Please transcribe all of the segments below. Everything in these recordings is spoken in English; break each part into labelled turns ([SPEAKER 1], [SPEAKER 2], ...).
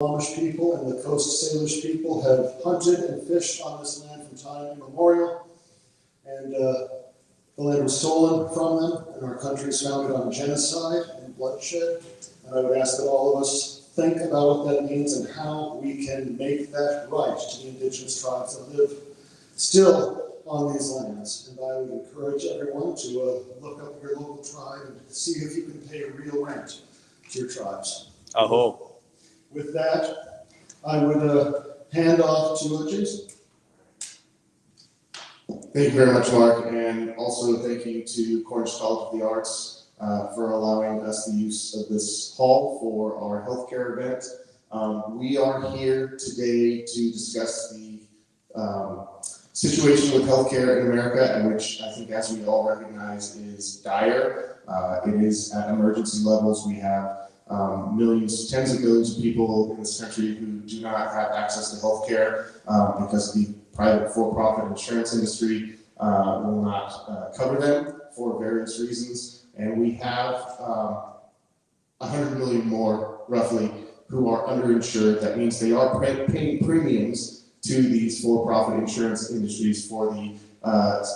[SPEAKER 1] Amish people and the Coast Salish people have hunted and fished on this land from time immemorial, and the land was stolen from them, and our country is founded on genocide and bloodshed. And I would ask that all of us think about what that means and how we can make that right to the indigenous tribes that live still on these lands. And I would encourage everyone to look up your local tribe and see if you can pay real rent to your tribes.
[SPEAKER 2] Aho.
[SPEAKER 1] With that, I would hand off to Jason.
[SPEAKER 3] Thank you very much, Mark, and also thank you to Cornish College of the Arts for allowing us the use of this hall for our healthcare event. We are here today to discuss the situation with healthcare in America, and which I think, as we all recognize, is dire. It is at emergency levels. We have millions, tens of millions of people in this country who do not have access to healthcare because the private for-profit insurance industry will not cover them for various reasons. And we have 100 million more, roughly, who are underinsured. That means they are paying premiums to these for-profit insurance industries for the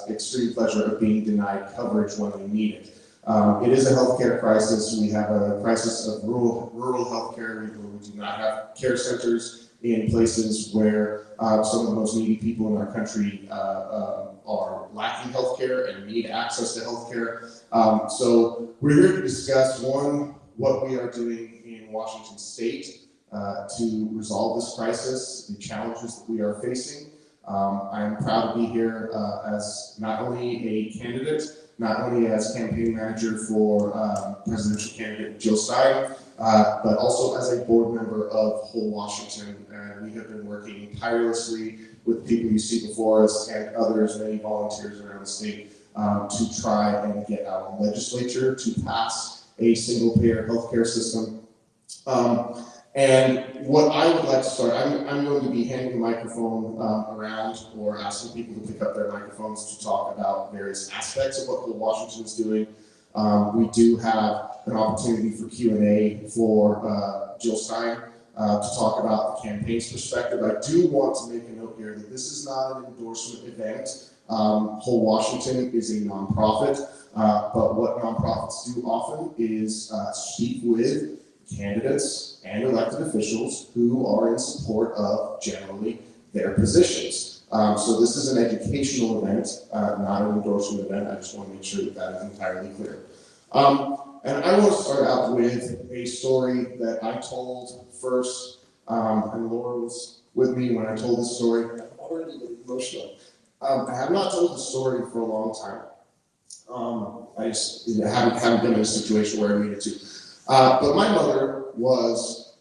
[SPEAKER 3] extreme pleasure of being denied coverage when they need it. It is a healthcare crisis. We have a crisis of rural healthcare. We do not have care centers in places where some of the most needy people in our country are lacking healthcare and need access to healthcare. So we're here to discuss, one, what we are doing in Washington State to resolve this crisis, the challenges that we are facing. I'm proud to be here as not only a candidate, not only as campaign manager for presidential candidate Jill Stein, but also as a board member of Whole Washington. And we have been working tirelessly with people you see before us and others, many volunteers around the state, to try and get our legislature to pass a single-payer healthcare system. And what I would like to start, I'm going to be handing the microphone around or asking people to pick up their microphones to talk about various aspects of what Whole Washington is doing. We do have an opportunity for Q&A for Jill Stein to talk about the campaign's perspective. I do want to make a note here that this is not an endorsement event. Whole Washington is a nonprofit, but what nonprofits do often is speak with candidates and elected officials who are in support of generally their positions. So this is an educational event, not an endorsement event. I just want to make sure that that is entirely clear. And I want to start out with a story that I told first, and Laura was with me when I told this story. I'm already emotional. I have not told the story for a long time. I just haven't been in a situation where I needed to. But my mother was,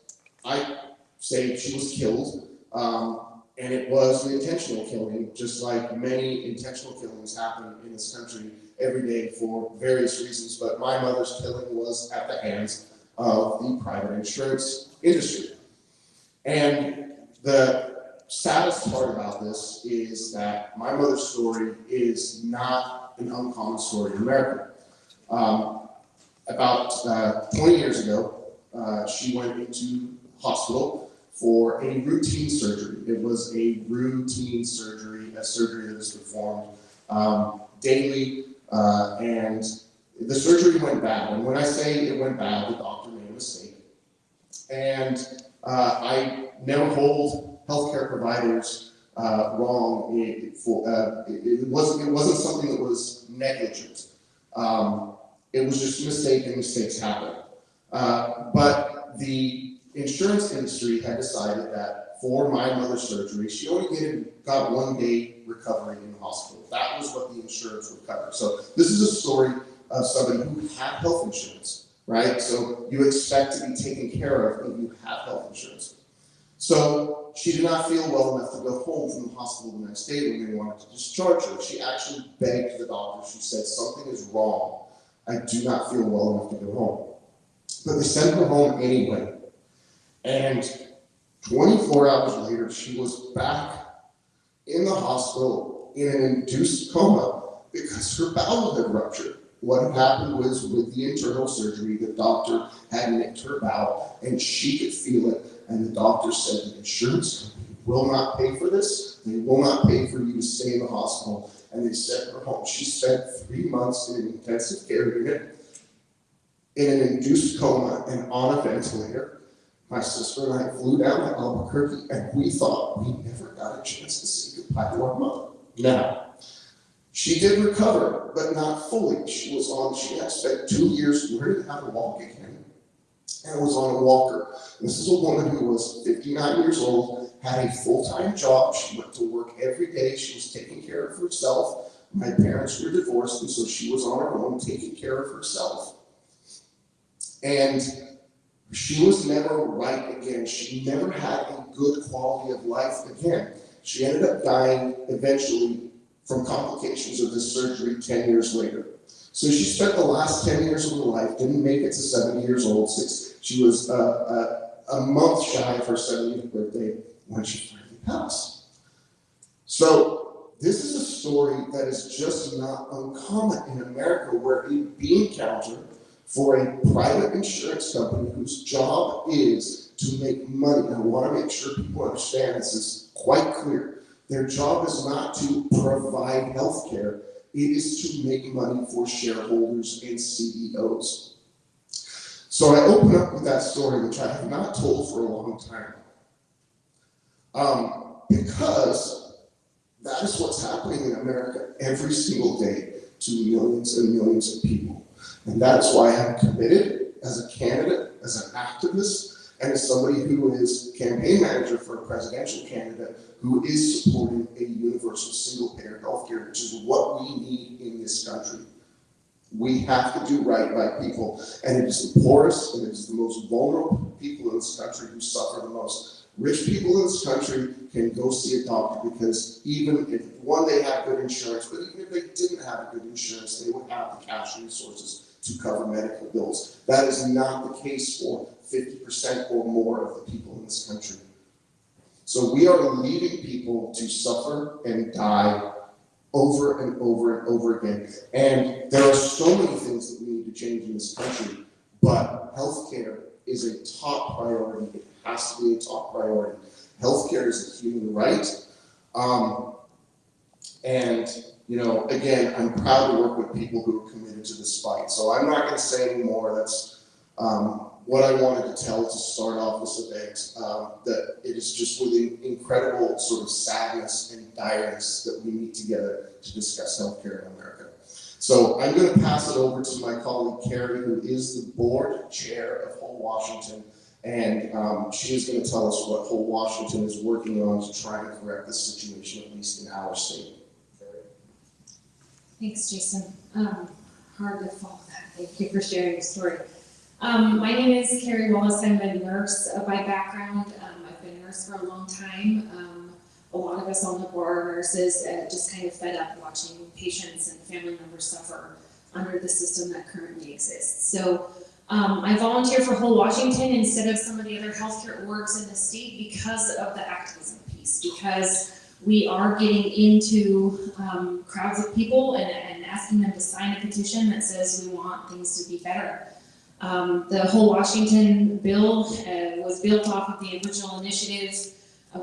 [SPEAKER 3] I say she was killed, and it was an intentional killing, just like many intentional killings happen in this country every day for various reasons. But my mother's killing was at the hands of the private insurance industry. And the saddest part about this is that my mother's story is not an uncommon story in America. About 20 years ago, she went into hospital for a routine surgery. It was a routine surgery, a surgery that was performed daily, and the surgery went bad. And when I say it went bad, the doctor made a mistake. And I never hold healthcare providers wrong. It wasn't something that was negligent. It was just a mistake, and mistakes happen. But the insurance industry had decided that for my mother's surgery, she only got 1 day recovery in the hospital. That was what the insurance would cover. So this is a story of somebody who had health insurance, right? So you expect to be taken care of if you have health insurance. So she did not feel well enough to go home from the hospital the next day when they wanted to discharge her. She actually begged the doctor. She said, "Something is wrong. I do not feel well enough to go home." But they sent her home anyway. And 24 hours later, she was back in the hospital in an induced coma because her bowel had ruptured. What had happened was, with the internal surgery, the doctor had nicked her bowel, and she could feel it and the doctor said the insurance company will not pay for this. They will not pay for you to stay in the hospital. And they sent her home. She spent 3 months in an intensive care unit, in an induced coma, and on a ventilator. My sister and I flew down to Albuquerque, and we thought we never got a chance to say goodbye to our mother. Now, she did recover, but not fully. She had spent 2 years learning how to walk again, and was on a walker. This is a woman who was 59 years old, had a full-time job. She went to work every day. She was taking care of herself. My parents were divorced, and so she was on her own, taking care of herself. And she was never right again. She never had a good quality of life again. She ended up dying eventually from complications of this surgery 10 years later. So she spent the last 10 years of her life, didn't make it to 70 years old. She was a month shy of her 70th birthday when she finally passed. So this is a story that is just not uncommon in America, where a bean counter for a private insurance company whose job is to make money. And I want to make sure people understand this is quite clear. Their job is not to provide health care. It is to make money for shareholders and CEOs. So I open up with that story, which I have not told for a long time. Because that is what's happening in America every single day to millions and millions of people. And that is why I'm committed as a candidate, as an activist, and as somebody who is campaign manager for a presidential candidate who is supporting a universal single-payer healthcare, which is what we need in this country. We have to do right by people, and it is the poorest and it is the most vulnerable people in this country who suffer the most. Rich people in this country can go see a doctor because even if, one, they have good insurance, but even if they didn't have good insurance, they would have the cash resources to cover medical bills. That is not the case for 50% or more of the people in this country. So we are leaving people to suffer and die over and over and over again. And there are so many things that we need to change in this country, but healthcare is a top priority. It has to be a top priority. Healthcare is a human right. And, you know, again, I'm proud to work with people who are committed to this fight. So I'm not going to say any more. That's what I wanted to tell to start off this event, that it is just with incredible sort of sadness and direness that we meet together to discuss healthcare in America. So I'm going to pass it over to my colleague Carrie, who is the board chair of Whole Washington, and she is going to tell us what Whole Washington is working on to try and correct this situation, at least in our state.
[SPEAKER 2] Thanks, Jason. Hard to follow that. Thank you for sharing your story. My name is Carrie Wallace. I'm a nurse by background. I've been a nurse for a long time. A lot of us on the board are nurses, just kind of fed up watching patients and family members suffer under the system that currently exists. So I volunteer for Whole Washington instead of some of the other healthcare orgs in the state because of the activism piece, because we are getting into crowds of people and asking them to sign a petition that says we want things to be better. The Whole Washington bill was built off of the original initiative.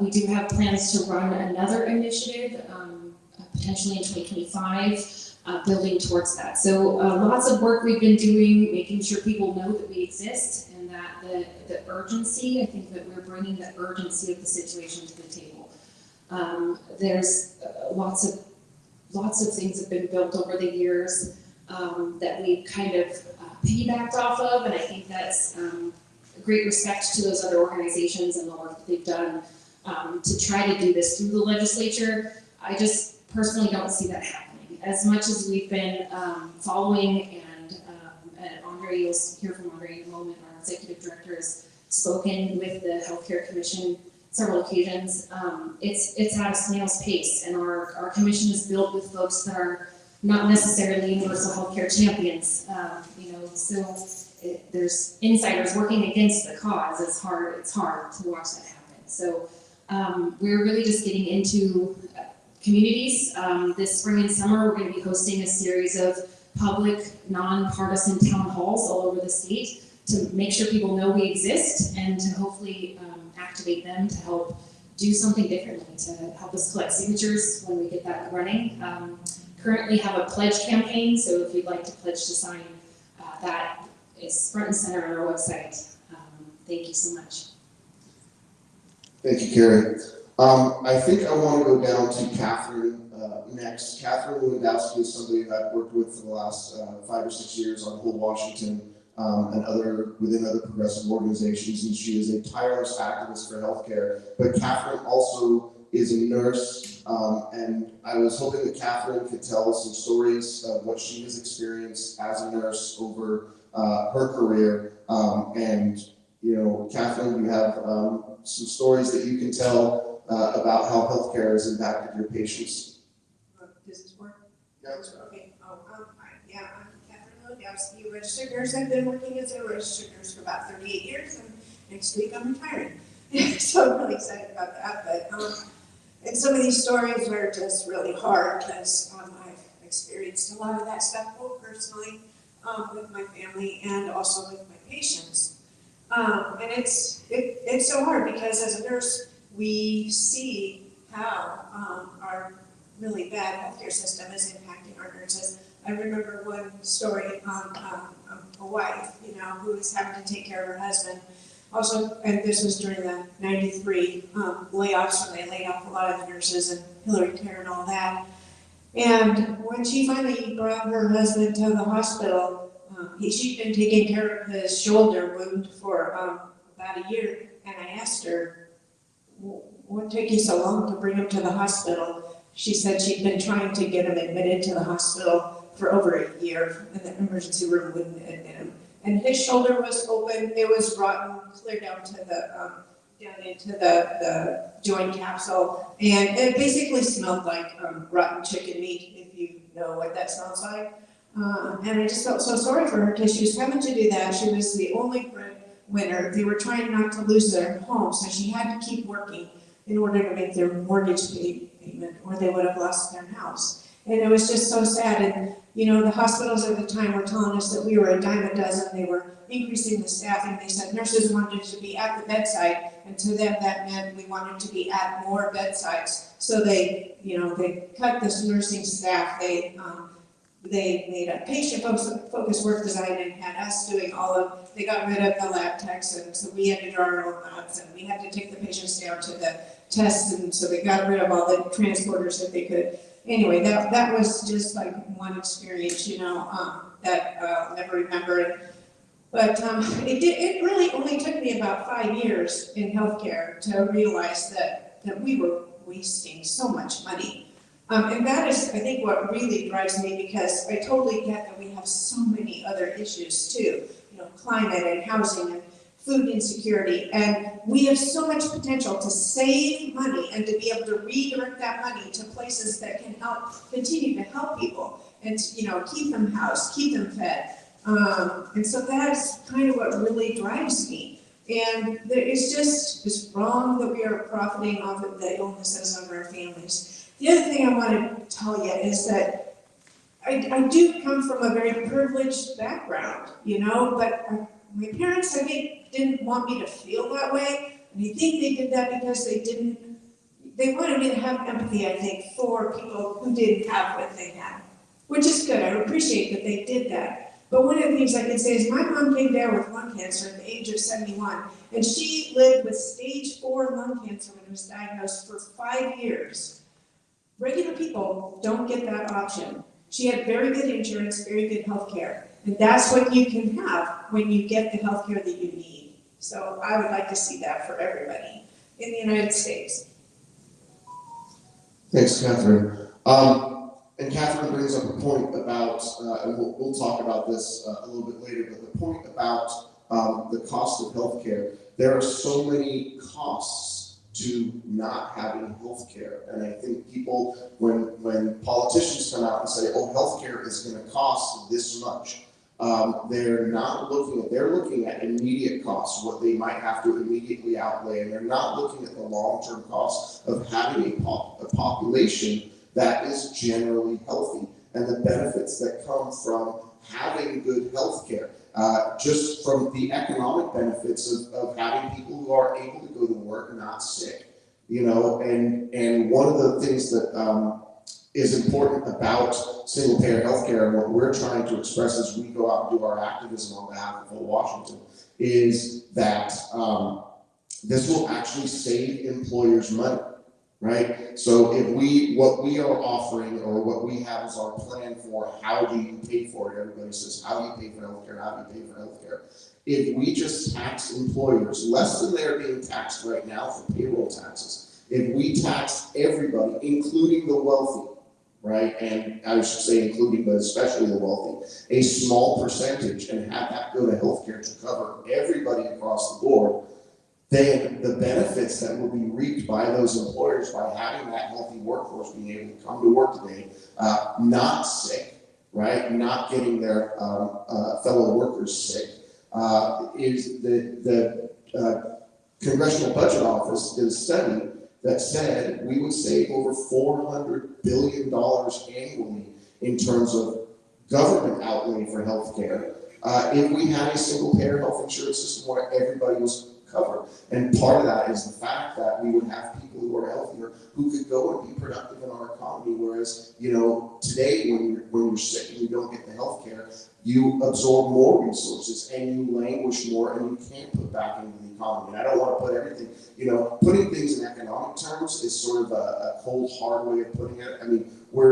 [SPEAKER 2] We do have plans to run another initiative, potentially in 2025, building towards that. So lots of work we've been doing, making sure people know that we exist and that the urgency, I think that we're bringing the urgency of the situation to the table. There's lots of things have been built over the years that we kind of piggybacked off of, and I think that's a great respect to those other organizations and the work that they've done to try to do this through the legislature. I just personally don't see that happening. As much as we've been following, and Andre, you'll hear from Andre in a moment, our executive director has spoken with the Healthcare Commission several occasions. It's at a snail's pace, and our commission is built with folks that are not necessarily universal healthcare champions. So there's insiders working against the cause. It's hard to watch that happen. So we're really just getting into communities. This spring and summer, we're going to be hosting a series of public, nonpartisan town halls all over the state to make sure people know we exist and to hopefully activate them to help do something differently, to help us collect signatures when we get that running. Currently have a pledge campaign, so if you'd like to pledge to sign, that is front and center on our website. Thank you so much.
[SPEAKER 3] Thank you, Carrie. I think I want to go down to Catherine next. Catherine Lewandowski is somebody who I've worked with for the last 5 or 6 years on Whole Washington and within other progressive organizations, and she is a tireless activist for healthcare. But Catherine also is a nurse, and I was hoping that Catherine could tell us some stories of what she has experienced as a nurse over her career. And you know, Catherine, you have some stories that you can tell about how healthcare has impacted your patients.
[SPEAKER 4] Does this work?
[SPEAKER 3] Yeah.
[SPEAKER 4] Okay. I'm Catherine Lewandowski, a registered nurse. I've been working as a registered nurse for about 38 years, and next week I'm retiring. So I'm really excited about that. But and some of these stories are just really hard because I've experienced a lot of that stuff both personally with my family and also with my patients. And it's so hard because as a nurse, we see how our really bad healthcare system is impacting our nurses. I remember one story on a wife, you know, who was having to take care of her husband. Also, and this was during the 93 layoffs when they laid off a lot of the nurses and Hillary Care and all that. And when she finally brought her husband to the hospital, she'd been taking care of his shoulder wound for about a year, and I asked her, what took you so long to bring him to the hospital? She said she'd been trying to get him admitted to the hospital for over a year, and the emergency room wouldn't admit him. And his shoulder was open, it was rotten, clear down to the down into the joint capsule, and it basically smelled like rotten chicken meat, if you know what that smells like. And I just felt so sorry for her because she was having to do that. She was the only breadwinner. They were trying not to lose their home, so she had to keep working in order to make their mortgage payment, or they would have lost their house. And it was just so sad. And you know, the hospitals at the time were telling us that we were a dime a dozen. They were increasing the staffing. They said nurses wanted to be at the bedside, and to them that meant we wanted to be at more bedsides. So they, you know, they cut this nursing staff. They made a patient-focused work design and had us doing they got rid of the lab techs, and so we had to draw our own labs, and we had to take the patients down to the tests, and so they got rid of all the transporters that they could. Anyway, that was just like one experience, you know, that I'll never remember. But it really only took me about 5 years in healthcare to realize that we were wasting so much money. And that is, I think, what really drives me, because I totally get that we have so many other issues too, you know, climate and housing and food insecurity, and we have so much potential to save money and to be able to redirect that money to places that can continue to help people and, you know, keep them housed, keep them fed. And so that's kind of what really drives me. And it's wrong that we are profiting off of the illnesses of our families. The other thing I want to tell you is that I do come from a very privileged background, you know, but my parents, I think, didn't want me to feel that way. And I think they did that because they wanted me to have empathy, I think, for people who didn't have what they had, which is good. I appreciate that they did that. But one of the things I can say is my mom came down with lung cancer at the age of 71, and she lived with stage 4 lung cancer when it was diagnosed for 5 years. Regular people don't get that option. She had very good insurance, very good health care. And that's what you can have when you get the health care that you need. So I would like to see that for everybody in the United States.
[SPEAKER 3] Thanks, Catherine. And Catherine brings up a point about, and we'll talk about this a little bit later, but the point about the cost of healthcare. There are so many costs to not having health care. And I think people, when politicians come out and say, oh, healthcare is going to cost this much, they're looking at immediate costs, what they might have to immediately outlay, and they're not looking at the long-term costs of having a population that is generally healthy and the benefits that come from having good health care. just from the economic benefits of having people who are able to go to work not sick. You know, and one of the things that is important about single payer healthcare and what we're trying to express as we go out and do our activism on behalf of Washington is that this will actually save employers money, right? So if what we are offering or what we have as our plan for how do you pay for it, everybody says, how do you pay for healthcare, how do you pay for healthcare? If we just tax employers less than they're being taxed right now for payroll taxes, if we tax everybody, including the wealthy, right, and I should say including, but especially the wealthy, a small percentage, and have that go to healthcare to cover everybody across the board, then the benefits that will be reaped by those employers by having that healthy workforce being able to come to work today, not sick, right, not getting their fellow workers sick, is the Congressional Budget Office did a study that said we would save over $400 billion annually in terms of government outlay for healthcare if we had a single payer health insurance system where everybody was covered. And part of that is the fact that we would have people who are healthier who could go and be productive in our economy. Whereas, you know, today when you're sick and you don't get the health care, you absorb more resources and you languish more and you can't put back into the economy. And I don't want to put everything, you know, putting things in economic terms is sort of a cold, hard way of putting it. I mean, we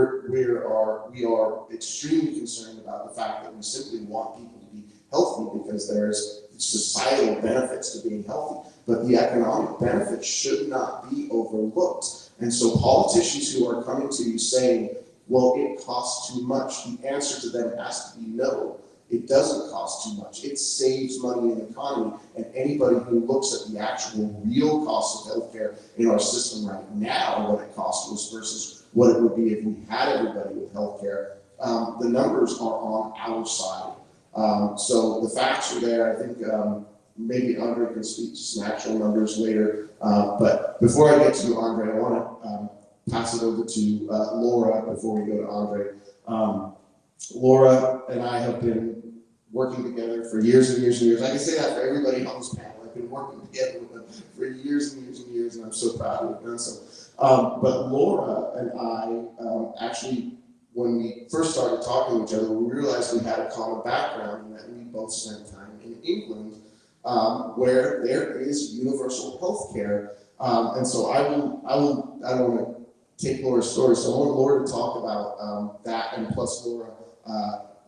[SPEAKER 3] are extremely concerned about the fact that we simply want people to be healthy because there's societal benefits to being healthy, but the economic benefits should not be overlooked. And so politicians who are coming to you saying, well, it costs too much, the answer to them has to be no. It doesn't cost too much. It saves money in the economy, and anybody who looks at the actual real cost of healthcare in our system right now, what it costs us versus what it would be if we had everybody with healthcare, the numbers are on our side. So the facts are there. I think maybe Andre can speak to some actual numbers later. But before I get to you, Andre, I want to pass it over to Laura before we go to Andre. Laura and I have been working together for years and years and years. I can say that for everybody on this panel. I've been working together with them for years and years and years, and I'm so proud to have done so. But Laura and I actually, when we first started talking to each other, we realized we had a common background and that we both spent time in England, where there is universal health care. And so I don't want to take Laura's story, so I want Laura to talk about that, and plus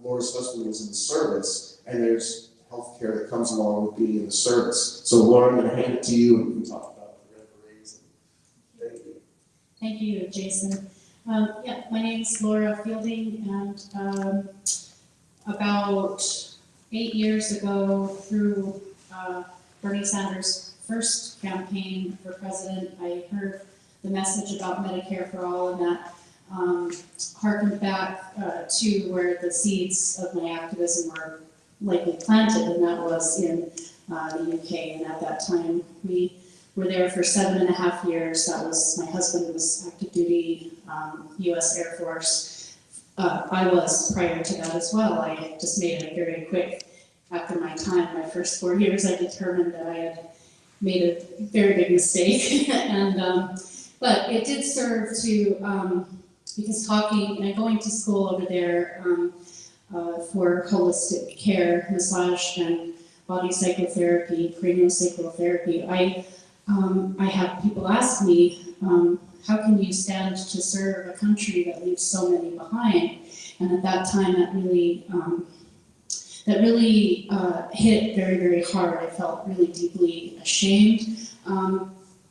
[SPEAKER 3] Laura's husband was in the service, and there's health care that comes along with being in the service. So Laura, I'm going to hand it to you, and we can talk about the referees. Thank you.
[SPEAKER 5] Thank you, Jason. Yeah, my name is Laura Fielding, and about 8 years ago, through Bernie Sanders' first campaign for president, I heard the message about Medicare for all, and that harkened back to where the seeds of my activism were likely planted, and that was in the UK. And at that time, we were there for 7.5 years. That was, my husband was active duty, US Air Force. I was prior to that as well. I just made it very quick. After my time, my first 4 years, I determined that I had made a very big mistake. And but it did serve to, because talking and going to school over there for holistic care, massage and body psychotherapy, craniosacral therapy, I have people ask me, how can you stand to serve a country that leaves so many behind? And at that time, that really hit very, very hard. I felt really deeply ashamed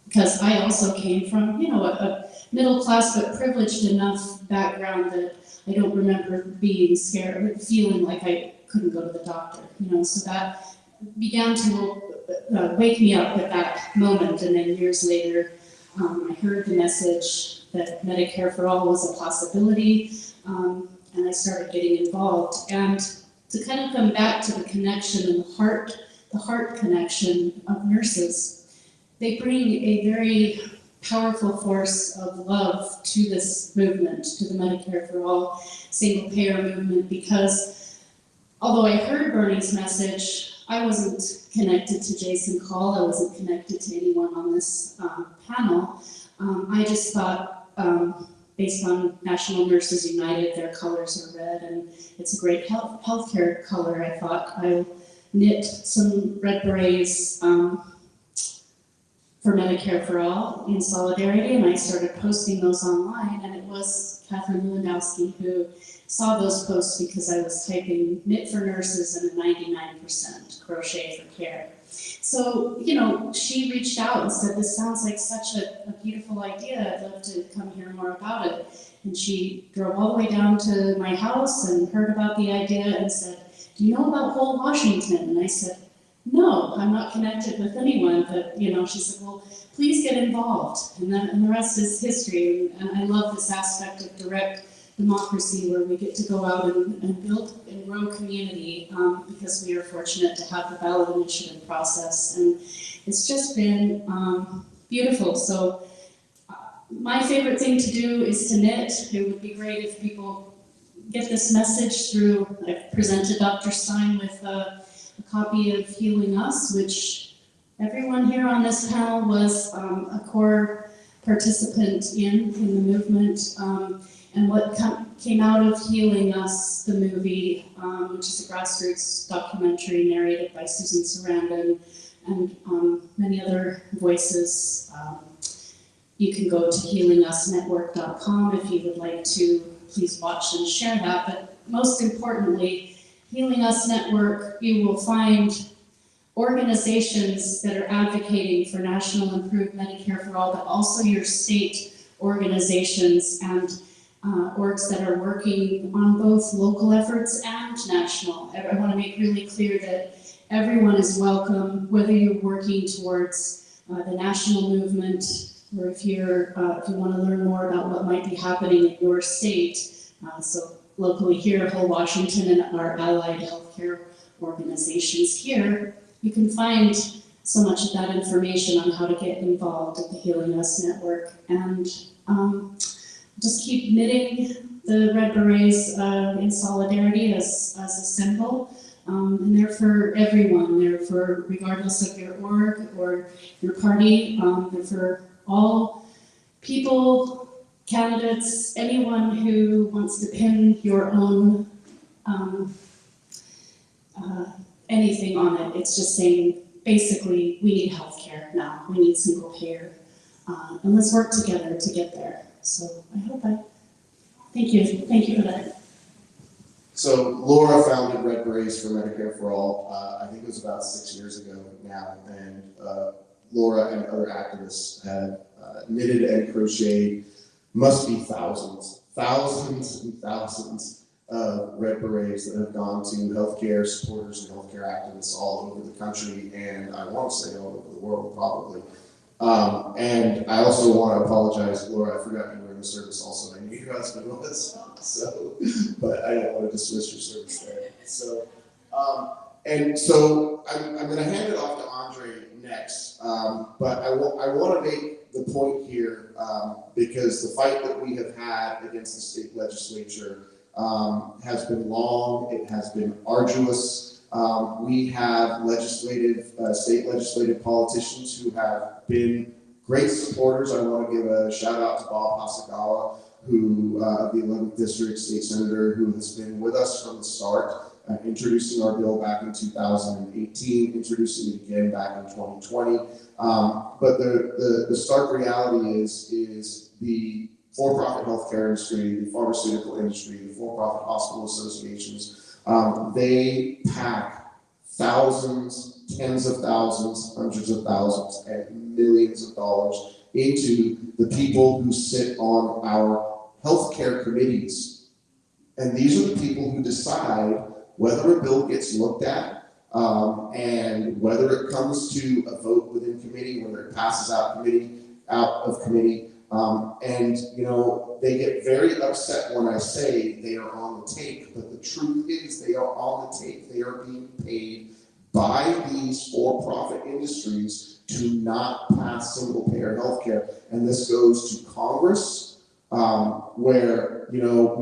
[SPEAKER 5] because I also came from, a middle class but privileged enough background that I don't remember being scared, feeling like I couldn't go to the doctor. So that began to wake me up at that moment. And then years later, I heard the message that Medicare for all was a possibility, and I started getting involved. And to kind of come back to the connection and the heart connection of nurses, they bring a very powerful force of love to this movement, to the Medicare for all single payer movement, because although I heard Bernie's message, I wasn't connected to Jason Call. I wasn't connected to anyone on this panel. I just thought, based on National Nurses United, their colors are red, and it's a great healthcare color. I thought I'll knit some red berets for Medicare for All in solidarity, and I started posting those online, and it was Catherine Lewandowski who saw those posts because I was typing knit for nurses and a 99% crochet for care. So, you know, she reached out and said, this sounds like such a beautiful idea. I'd love to come hear more about it. And she drove all the way down to my house and heard about the idea and said, do you know about Whole Washington? And I said, no, I'm not connected with anyone. But, you know, she said, well, please get involved. And the rest is history. And I love this aspect of direct democracy where we get to go out and build and grow community because we are fortunate to have the ballot initiative process, and it's just been beautiful. So my favorite thing to do is to knit. It would be great if people get this message through. I've presented Dr. Stein with a copy of Healing Us, which everyone here on this panel was a core participant in the movement. And what came out of Healing Us, the movie, which is a grassroots documentary narrated by Susan Sarandon and many other voices. You can go to healingusnetwork.com if you would like to please watch and share that. But most importantly, Healing Us Network, you will find organizations that are advocating for national improved Medicare for all, but also your state organizations and orgs that are working on both local efforts and national. I want to make really clear that everyone is welcome, whether you're working towards the national movement, or if you want to learn more about what might be happening in your state. So locally here, Whole Washington and our allied healthcare organizations here, you can find so much of that information on how to get involved at the Healing Us Network. And just keep knitting the red berets in solidarity as a symbol. And they're for everyone. They're for, regardless of your org or your party, they're for all people, candidates, anyone who wants to pin your own anything on it. It's just saying, basically, we need healthcare now. We need single payer. And let's work together to get there. So I hope thank you for that.
[SPEAKER 3] So Laura founded Red Berets for Medicare for All, I think it was about 6 years ago now, and Laura and other activists have knitted and crocheted, must be thousands and thousands of Red Berets that have gone to healthcare supporters and healthcare activists all over the country, and I want to say all over the world probably. And I also want to apologize, Laura, I forgot you were in the service also. I knew your husband was, so, but I don't want to dismiss your service there. So, and so I'm going to hand it off to Andre next, but I want to make the point here, because the fight that we have had against the state legislature has been long, it has been arduous. We have state legislative politicians who have been great supporters. I want to give a shout out to Bob Hasagawa, who, the 11th District State Senator, who has been with us from the start, introducing our bill back in 2018, introducing it again back in 2020. But the stark reality is the for-profit healthcare industry, the pharmaceutical industry, the for-profit hospital associations, they pack thousands, tens of thousands, hundreds of thousands, and millions of dollars into the people who sit on our healthcare committees. And these are the people who decide whether a bill gets looked at, and whether it comes to a vote within committee, whether it passes out of committee. And you know, they get very upset when I say they are on the take, but the truth is they are on the take. They are being paid by these for-profit industries to not pass single-payer healthcare. And this goes to Congress, where, you know,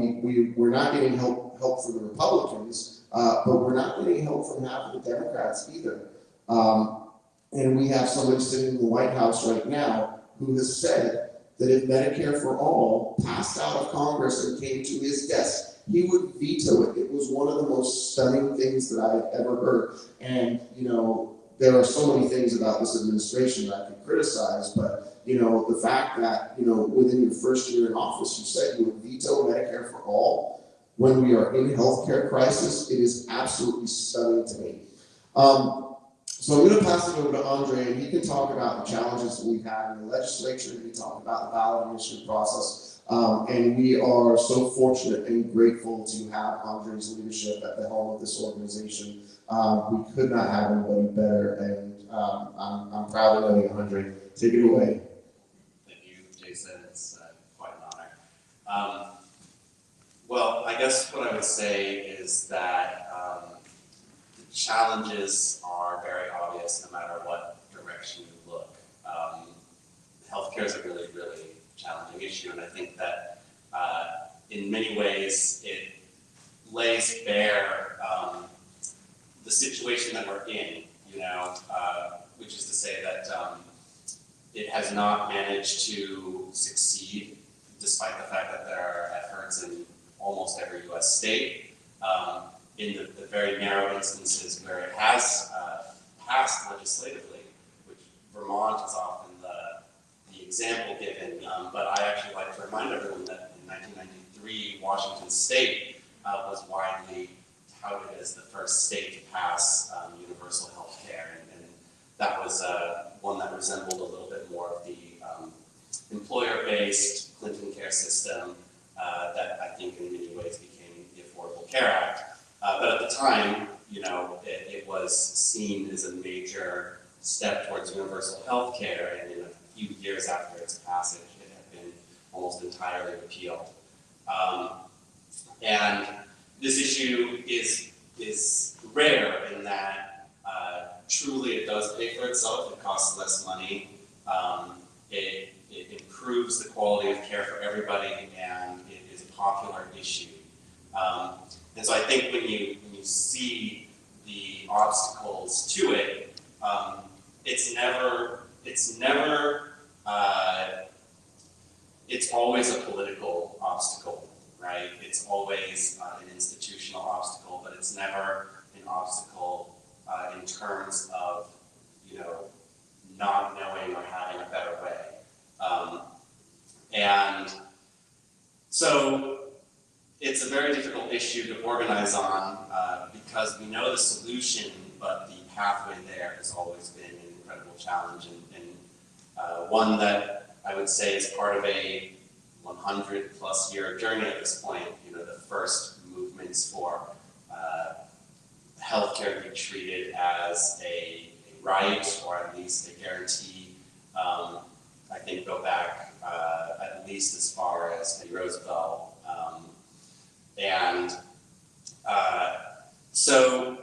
[SPEAKER 3] we're not getting help from the Republicans, but we're not getting help from half of the Democrats either. And we have somebody sitting in the White House right now who has said that if Medicare for All passed out of Congress and came to his desk, he would veto it. It was one of the most stunning things that I've ever heard. And, you know, there are so many things about this administration that I could criticize, but, you know, the fact that, you know, within your first year in office, you said you would veto Medicare for All when we are in healthcare crisis, it is absolutely stunning to me. So I'm going to pass it over to Andre, and he can talk about the challenges that we've had in the legislature, and he can talk about the ballot initiative process. And we are so fortunate and grateful to have Andre's leadership at the helm of this organization. We could not have anybody better, and I'm proud to know you, Andre. Take it away.
[SPEAKER 6] Thank you, Jason. It's quite an honor. Well, I guess what I would say is that the challenges are very obvious no matter what direction you look. Healthcare is a really, really challenging issue, and I think that in many ways it lays bare the situation that we're in, you know, which is to say that it has not managed to succeed despite the fact that there are efforts in almost every U.S. state. In the very narrow instances where it has passed legislatively, which Vermont is often the example given, but I actually like to remind everyone that in 1993, Washington State was widely touted as the first state to pass universal health care, and that was one that resembled a little bit more of the employer-based Clinton care system that I think in many ways became the Affordable Care Act. But at the time, you know, it was seen as a major step towards universal health care, and in a few years after its passage, it had been almost entirely repealed. And this issue is rare in that truly it does pay for itself. It costs less money. It improves the quality of care for everybody, and it is a popular issue. And so I think when you see the obstacles to it, it's always a political obstacle, right? It's always an institutional obstacle, but it's never an obstacle in terms of, you know, not knowing or having a better way. And so it's a very difficult issue to organize on because we know the solution, but the pathway there has always been an incredible challenge, and one that I would say is part of a 100+ year journey at this point. You know, the first movements for healthcare to be treated as a right, or at least a guarantee, I think go back at least as far as Roosevelt. So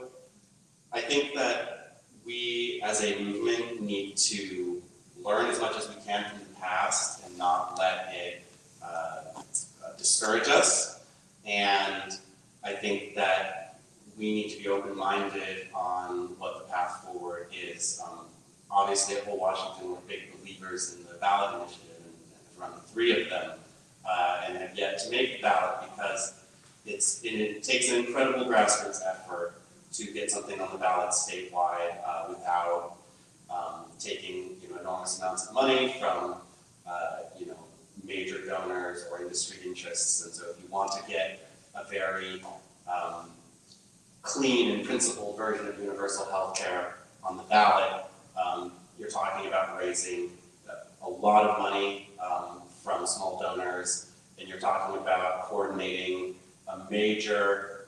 [SPEAKER 6] I think that we as a movement need to learn as much as we can from the past and not let it discourage us. And I think that we need to be open-minded on what the path forward is. Obviously at Whole Washington, we're big believers in the ballot initiative and have run 3 of them and have yet to make the ballot because it takes an incredible grassroots effort to get something on the ballot statewide without taking, you know, enormous amounts of money from you know, major donors or industry interests. And so if you want to get a very clean and principled version of universal health care on the ballot, you're talking about raising a lot of money from small donors, and you're talking about coordinating a major,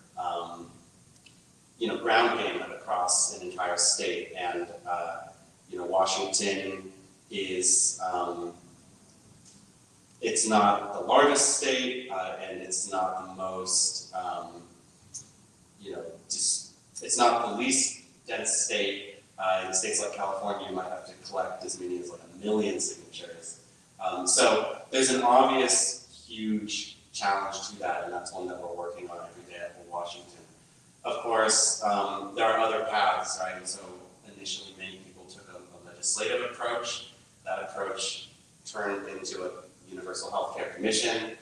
[SPEAKER 6] you know, ground game across an entire state. And you know, Washington is it's not the largest state, and it's not the most, you know, it's not the least dense state. In states like California, you might have to collect as many as like 1 million signatures. So there's an obvious, huge challenge to that, and that's one that we're working on every day at Washington. of course, there are other paths, right? So initially, many people took a legislative approach. That approach turned into a Universal Healthcare Commission,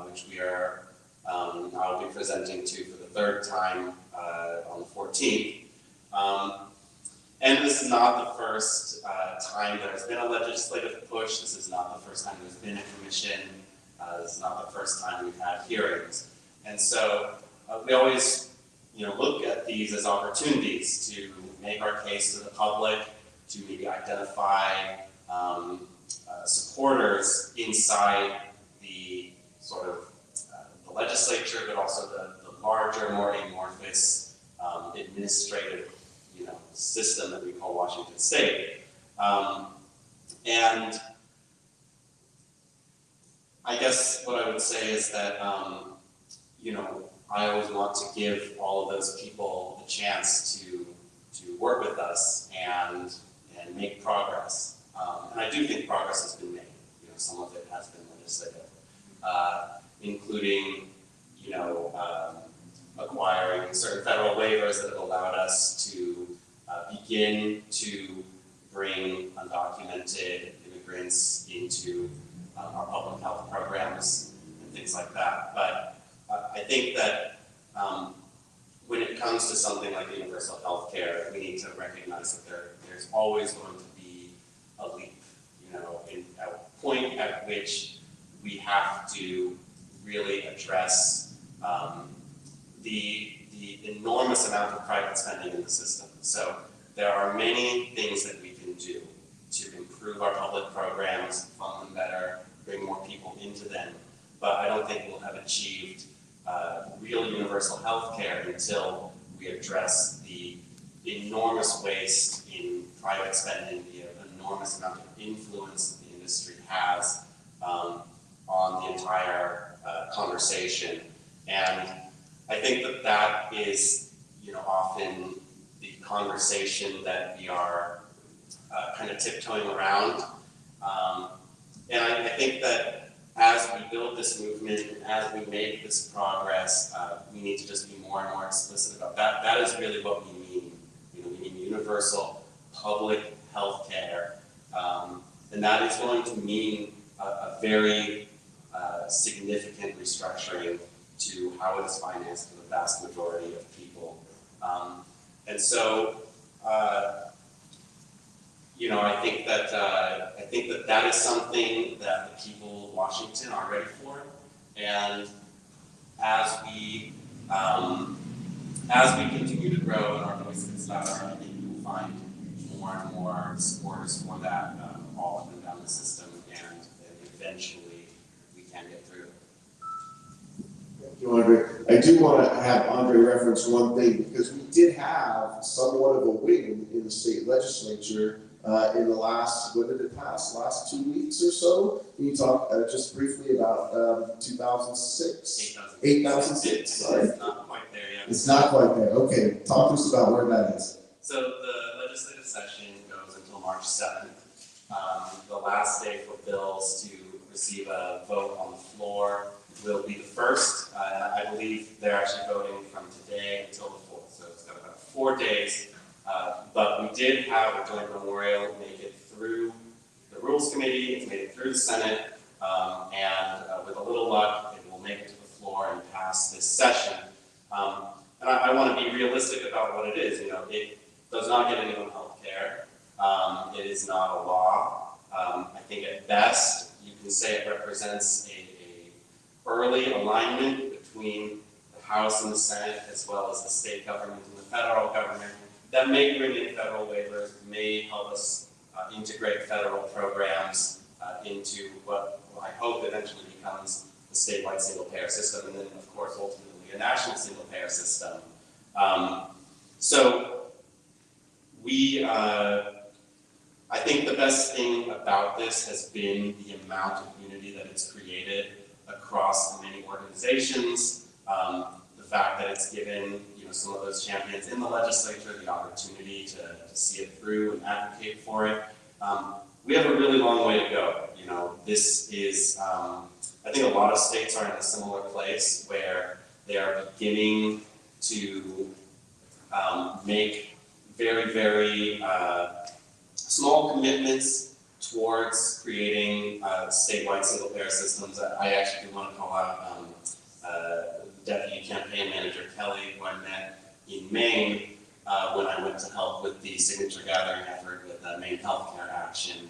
[SPEAKER 6] which we are, I'll be presenting to for the third time on the 14th. And this is not the first time there's been a legislative push. This is not the first time there's been a commission. This is not the first time we've had hearings. And so we always look at these as opportunities to make our case to the public, to maybe identify supporters inside the sort of the legislature, but also the larger, more amorphous administrative system that we call Washington State. And I guess what I would say is that, I always want to give all of those people the chance to work with us and make progress. And I do think progress has been made. Some of it has been legislative, including, acquiring certain federal waivers that have allowed us to begin to bring undocumented immigrants into our public health programs and things like that. But I think that when it comes to something like universal health care, we need to recognize that there's always going to be a leap, a point at which we have to really address the enormous amount of private spending in the system. So there are many things that we can do to improve our public programs, fund them better, bring more people into them. But I don't think we'll have achieved real universal health care until we address the enormous waste in private spending, the enormous amount of influence the industry has on the entire conversation. And I think that is, often the conversation that we are kind of tiptoeing around. And I think that as we build this movement and as we make this progress, we need to just be more and more explicit about that. That is really what we mean. We mean universal public health care. And that is going to mean a very significant restructuring to how it is financed for the vast majority of people. And so, I think that is something that the people of Washington are ready for. And as we continue to grow and our voice gets louder, I think we'll find more and more supporters for that all up and down the system, and eventually we can get through it.
[SPEAKER 3] Thank you, Andre. I do want to have Andre reference one thing, because we did have somewhat of a win in the state legislature in the last, when did it pass? Last 2 weeks or so? Can you talk just briefly about 2006? 8,006, sorry.
[SPEAKER 6] It's not quite there yet.
[SPEAKER 3] It's not quite there. Okay, talk to us about where that is.
[SPEAKER 6] So the legislative session goes until March 7th. The last day for bills to receive a vote on the floor will be the 1st. I believe they're actually voting from today until the 4th, so it's got about 4 days. But we did have a joint memorial make it through the Rules Committee, it's made it through the Senate, and with a little luck, it will make it to the floor and pass this session. And I want to be realistic about what it is. It does not get anyone health care. It is not a law. I think at best, you can say it represents a early alignment between the House and the Senate, as well as the state government and the federal government, that may bring in federal waivers, may help us integrate federal programs into what I hope eventually becomes the statewide single-payer system, and then, of course, ultimately a national single-payer system. So I think the best thing about this has been the amount of unity that it's created across the many organizations, the fact that it's given some of those champions in the legislature the opportunity to see it through and advocate for it. We have a really long way to go. This is, I think a lot of states are in a similar place where they are beginning to make very, very small commitments towards creating statewide single-payer systems. I actually do want to call out Deputy Campaign Manager Kelly, who I met in Maine when I went to help with the signature gathering effort with the Maine Healthcare Action.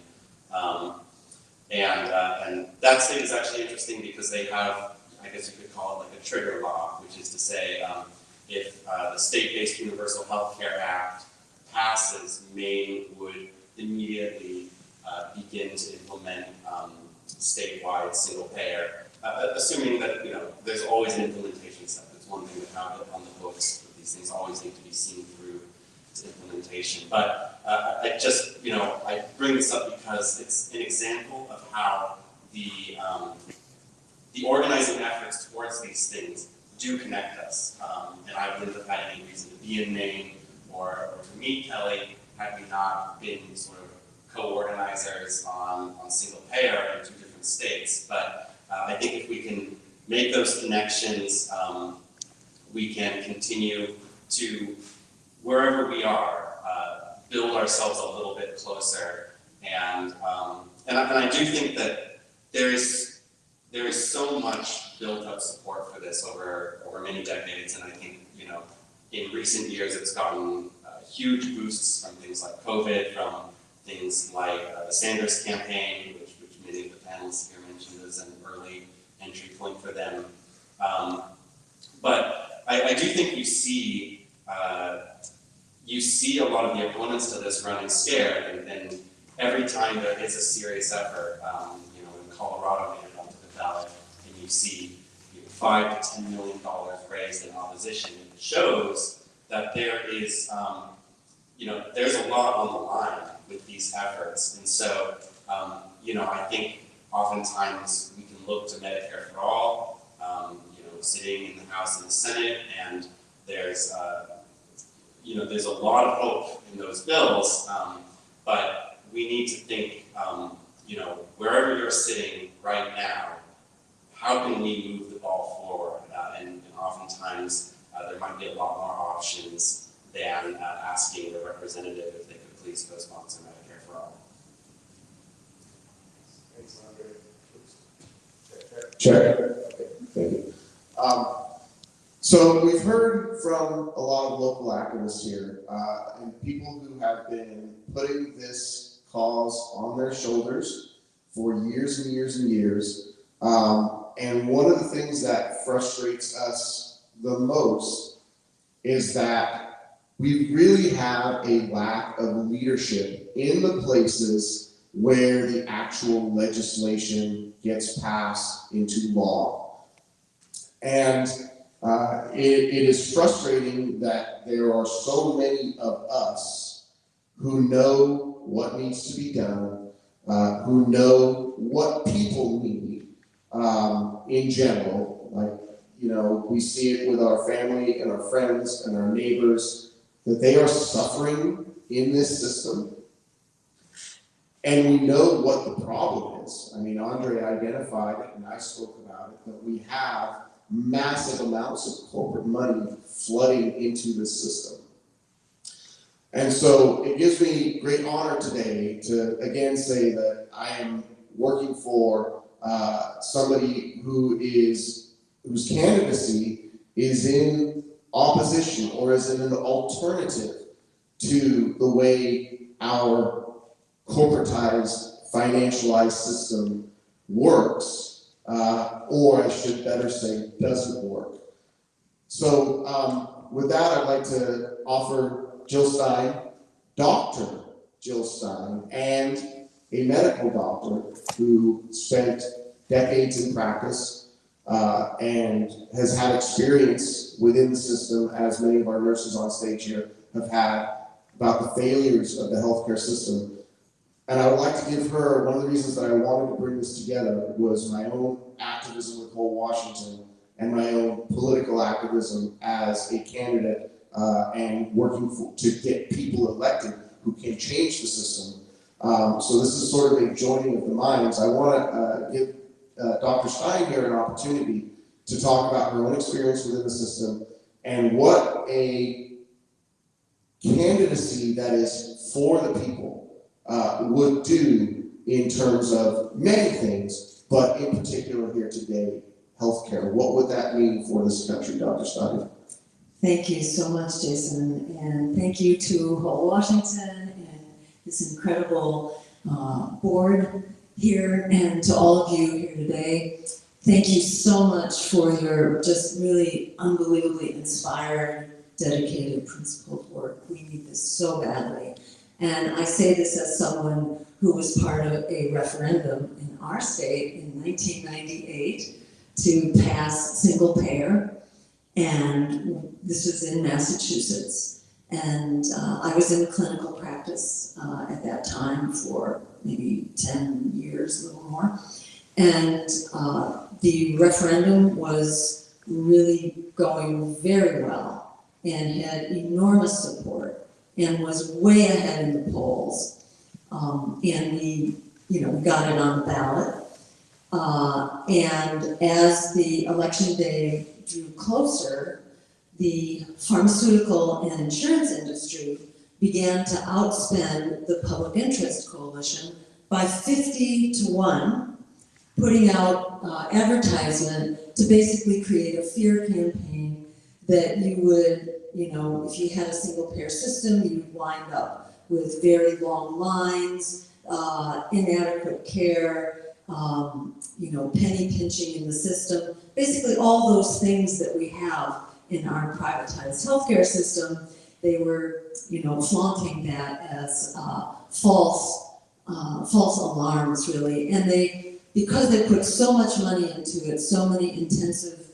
[SPEAKER 6] And that state is actually interesting because they have, I guess you could call it like a trigger law, which is to say if the state-based Universal Healthcare Act passes, Maine would immediately begin to implement statewide single payer, assuming that, you know, there's always an implementation step. It's one thing to have it on the books, but these things always need to be seen through to implementation. But I just, you know, I bring this up because it's an example of how the organizing efforts towards these things do connect us. And I wouldn't have had any reason to be in Maine or to meet Kelly had we not been sort of co-organizers on single payer in 2 different states. But I think if we can make those connections, we can continue to, wherever we are, build ourselves a little bit closer. And I do think that there is so much built up support for this over many decades, and I think, you know, in recent years it's gotten huge boosts from things like COVID, from things like the Sanders campaign, which many of the panelists here mentioned as an early entry point for them. But I do think you see a lot of the opponents to this running scared, and every time there is a serious effort, you know, in Colorado made it onto the ballot, and you see $5 to $10 million raised in opposition, it shows that there is, you know, there's a lot on the line with these efforts. And so, you know, I think oftentimes we can look to Medicare for All, you know, sitting in the House and the Senate, and there's, you know, there's a lot of hope in those bills, but we need to think, you know, wherever you're sitting right now, how can we move the ball forward? And oftentimes there might be a lot more options than asking the representative if they could please co-sponsor Medicare for All.
[SPEAKER 3] Thanks, Andre. Sure. Thank you. So we've heard from a lot of local activists here, and people who have been putting this cause on their shoulders for years and years and years. And one of the things that frustrates us the most is that we really have a lack of leadership in the places where the actual legislation gets passed into law. And it is frustrating that there are so many of us who know what needs to be done, who know what people need in general. Like, you know, we see it with our family and our friends and our neighbors, that they are suffering in this system. And we know what the problem is. I mean, Andre identified it and I spoke about it, that we have massive amounts of corporate money flooding into this system. And so it gives me great honor today to again say that I am working for somebody whose candidacy is in opposition or is in an alternative to the way our corporatized, financialized system works, or I should better say, doesn't work. So with that, I'd like to offer Jill Stein, Dr. Jill Stein, and a medical doctor who spent decades in practice and has had experience within the system, as many of our nurses on stage here have had, about the failures of the healthcare system. And I would like to give her, one of the reasons that I wanted to bring this together was my own activism with Whole Washington and my own political activism as a candidate and working to get people elected who can change the system. So this is sort of a joining of the minds. I want to give Dr. Stein here an opportunity to talk about her own experience within the system and what a candidacy that is for the people would do in terms of many things, but in particular here today, healthcare. What would that mean for this country, Dr. Stein?
[SPEAKER 7] Thank you so much, Jason, and thank you to Whole Washington and this incredible board here, and to all of you here today. Thank you so much for your just really unbelievably inspired, dedicated, principled work. We need this so badly. And I say this as someone who was part of a referendum in our state in 1998 to pass single payer. And this was in Massachusetts. And I was in clinical practice at that time for maybe 10 years, a little more. And the referendum was really going very well and had enormous support and was way ahead in the polls. And we got it on the ballot. And as the election day drew closer, the pharmaceutical and insurance industry began to outspend the public interest coalition by 50-1, putting out advertisement to basically create a fear campaign that you would, if you had a single payer system, you would wind up with very long lines, inadequate care, penny pinching in the system, basically all those things that we have in our privatized healthcare system. They were, flaunting that as false alarms, really. And because they put so much money into it, so many intensive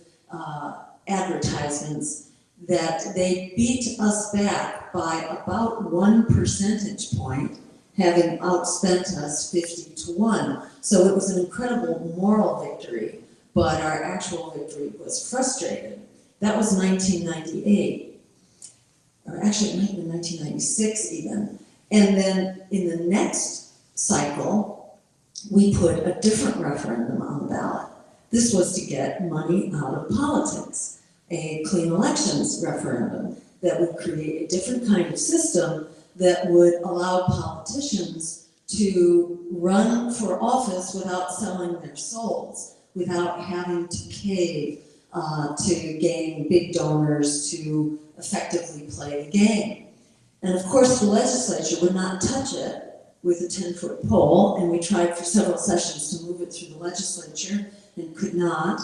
[SPEAKER 7] advertisements, that they beat us back by about 1 percentage point, having outspent us 50-1. So it was an incredible moral victory, but our actual victory was frustrated. That was 1998, or actually it might have been 1996 even. And then in the next cycle, we put a different referendum on the ballot. This was to get money out of politics, a clean elections referendum that would create a different kind of system that would allow politicians to run for office without selling their souls, without having to cave to gain big donors to effectively play the game. And of course, the legislature would not touch it with a 10-foot pole, and we tried for several sessions to move it through the legislature and could not.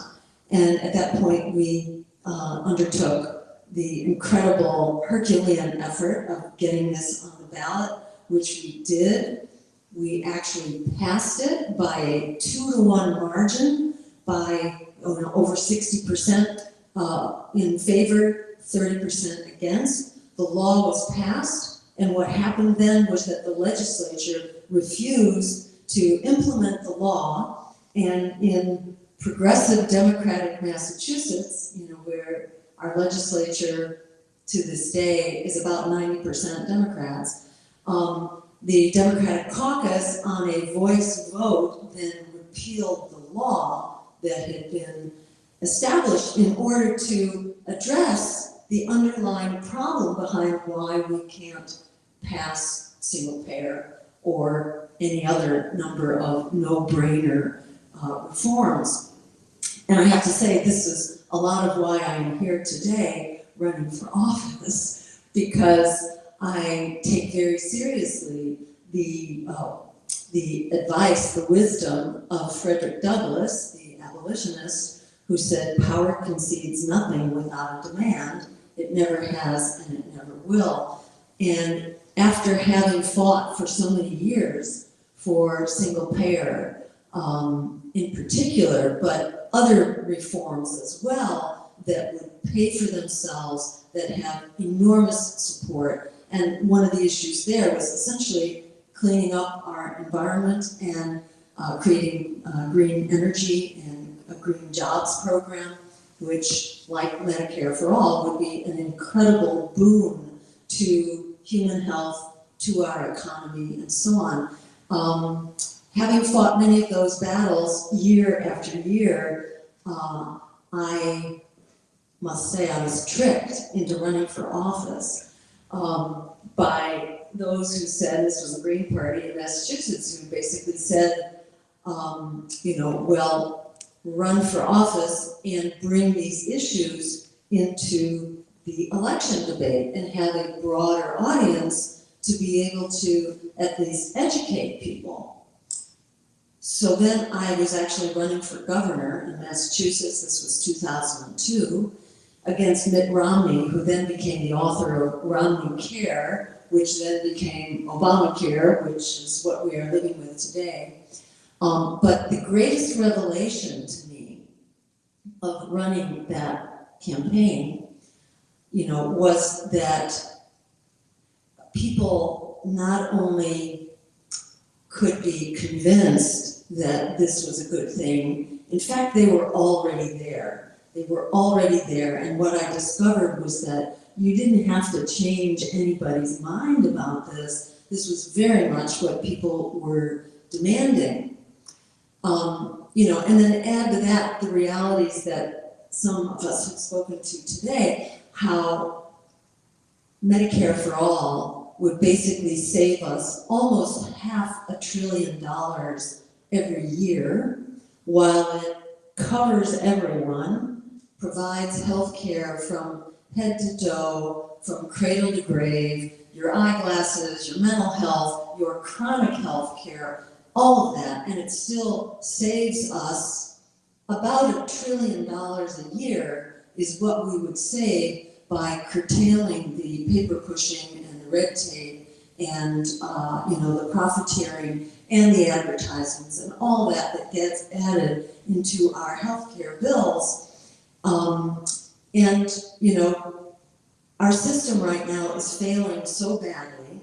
[SPEAKER 7] And at that point, we undertook the incredible Herculean effort of getting this on the ballot, which we did. We actually passed it by a 2-to-1 margin, by over 60% in favor, 30% against. The law was passed, and what happened then was that the legislature refused to implement the law, and in progressive Democratic Massachusetts, where our legislature to this day is about 90% Democrats, the Democratic caucus on a voice vote then repealed the law that had been established in order to address the underlying problem behind why we can't pass single payer or any other number of no-brainer reforms. And I have to say, this is a lot of why I am here today running for office, because I take very seriously the advice, the wisdom of Frederick Douglass, the abolitionist, who said, power concedes nothing without a demand. It never has and it never will. And after having fought for so many years for single payer in particular, but other reforms as well that would pay for themselves, that have enormous support. And one of the issues there was essentially cleaning up our environment and creating green energy and a green jobs program, which, like Medicare for All, would be an incredible boon to human health, to our economy, and so on. Having fought many of those battles year after year, I must say I was tricked into running for office by those who said, this was the Green Party in Massachusetts, who basically said, well, run for office and bring these issues into the election debate and have a broader audience to be able to at least educate people. So then I was actually running for governor in Massachusetts, this was 2002, against Mitt Romney, who then became the author of Romney Care, which then became Obamacare, which is what we are living with today. But the greatest revelation to me of running that campaign, was that people not only could be convinced that this was a good thing, in fact, they were already there. They were already there, and what I discovered was that you didn't have to change anybody's mind about this. This was very much what people were demanding. And then add to that the realities that some of us have spoken to today, how Medicare for all would basically save us almost $500 billion every year, while it covers everyone, provides health care from head to toe, from cradle to grave, your eyeglasses, your mental health, your chronic health care, all of that, and it still saves us about $1 trillion a year is what we would save by curtailing the paper pushing and the red tape and the profiteering and the advertisements and all that gets added into our healthcare bills. Our system right now is failing so badly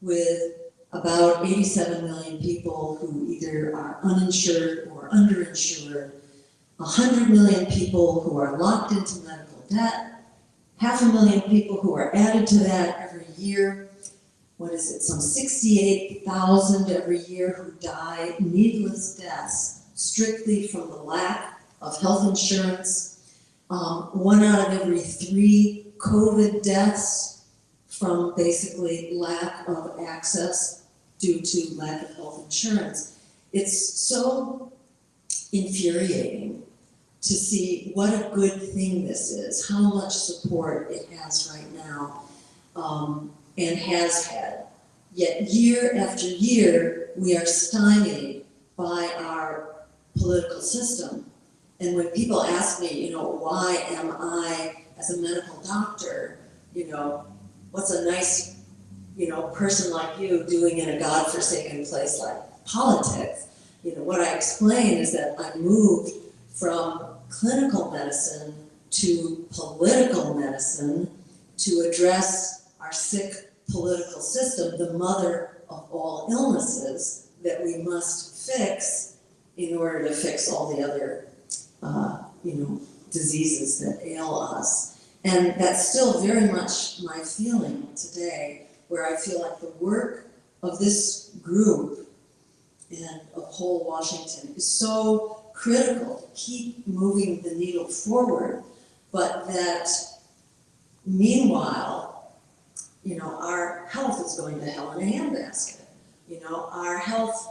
[SPEAKER 7] with about 87 million people who either are uninsured or underinsured, 100 million people who are locked into medical debt, 500,000 people who are added to that every year. Some 68,000 every year who die needless deaths strictly from the lack of health insurance. 1 out of every 3 COVID deaths from basically lack of access due to lack of health insurance. It's so infuriating to see what a good thing this is, how much support it has right now, and has had. Yet year after year, we are stymied by our political system. And when people ask me, why am I, as a medical doctor, what's a nice, person like you doing in a godforsaken place like politics? What I explain is that I moved from clinical medicine to political medicine to address our sick political system, the mother of all illnesses that we must fix in order to fix all the other diseases that ail us. And that's still very much my feeling today, where I feel like the work of this group and of whole Washington is so critical to keep moving the needle forward, but that meanwhile, our health is going to hell in a handbasket. Our health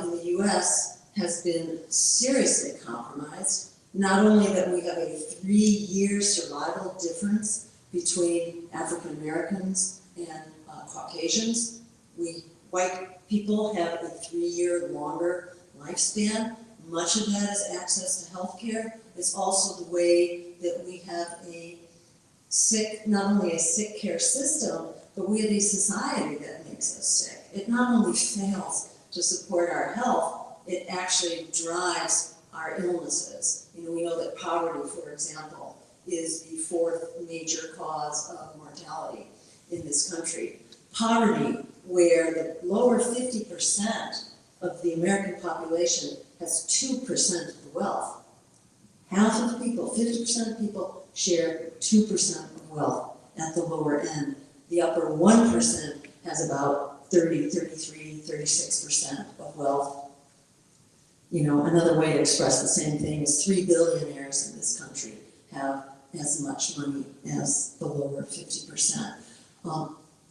[SPEAKER 7] in the US has been seriously compromised. Not only that we have a 3-year survival difference between African Americans and Caucasians. We white people have a 3-year longer lifespan. Much of that is access to health care. It's also the way that we have not only a sick care system, but we have a society that makes us sick. It not only fails to support our health, it actually drives our illnesses. We know that poverty, for example, is the 4th major cause of mortality in this country. Poverty, where the lower 50% of the American population has 2% of the wealth. Half of people, 50% of people, share 2% of wealth at the lower end. The upper 1% has about 30, 33, 36% of wealth. Another way to express the same thing is 3 billionaires in this country have as much money as the lower 50%.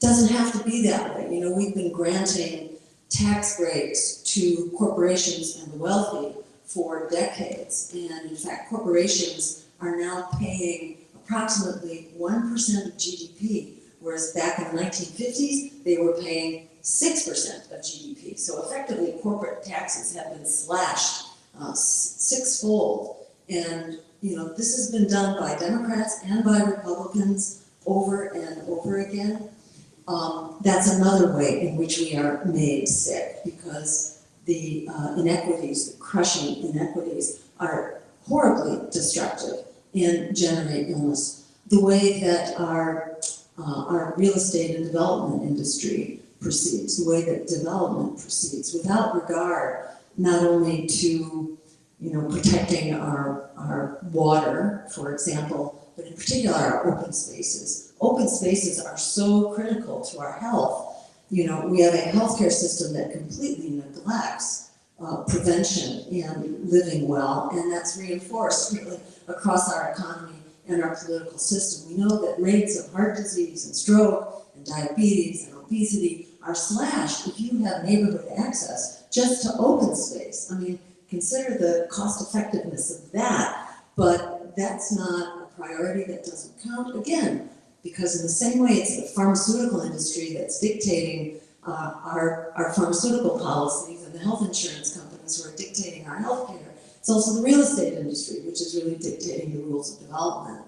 [SPEAKER 7] Doesn't have to be that way. You know, we've been granting tax breaks to corporations and the wealthy for decades. And in fact, corporations are now paying approximately 1% of GDP, whereas back in the 1950s, they were paying 6% of GDP. So effectively, corporate taxes have been slashed sixfold. And you know, this has been done by Democrats and by Republicans over and over again. That's another way in which we are made sick, because the inequities, the crushing inequities, are horribly destructive and generate illness. The way that our real estate and development industry proceeds, the way that development proceeds, without regard not only to, you know, protecting our water, for example, but in particular our open spaces. Open spaces are so critical to our health. You know, we have a healthcare system that completely neglects prevention and living well, and that's reinforced really across our economy and our political system. We know that rates of heart disease and stroke and diabetes and obesity are slashed if you have neighborhood access just to open space. I mean, consider the cost effectiveness of that, but that's not a priority. That doesn't count, again, because in the same way it's the pharmaceutical industry that's dictating our pharmaceutical policies, and the health insurance companies who are dictating our health care. It's also the real estate industry, which is really dictating the rules of development.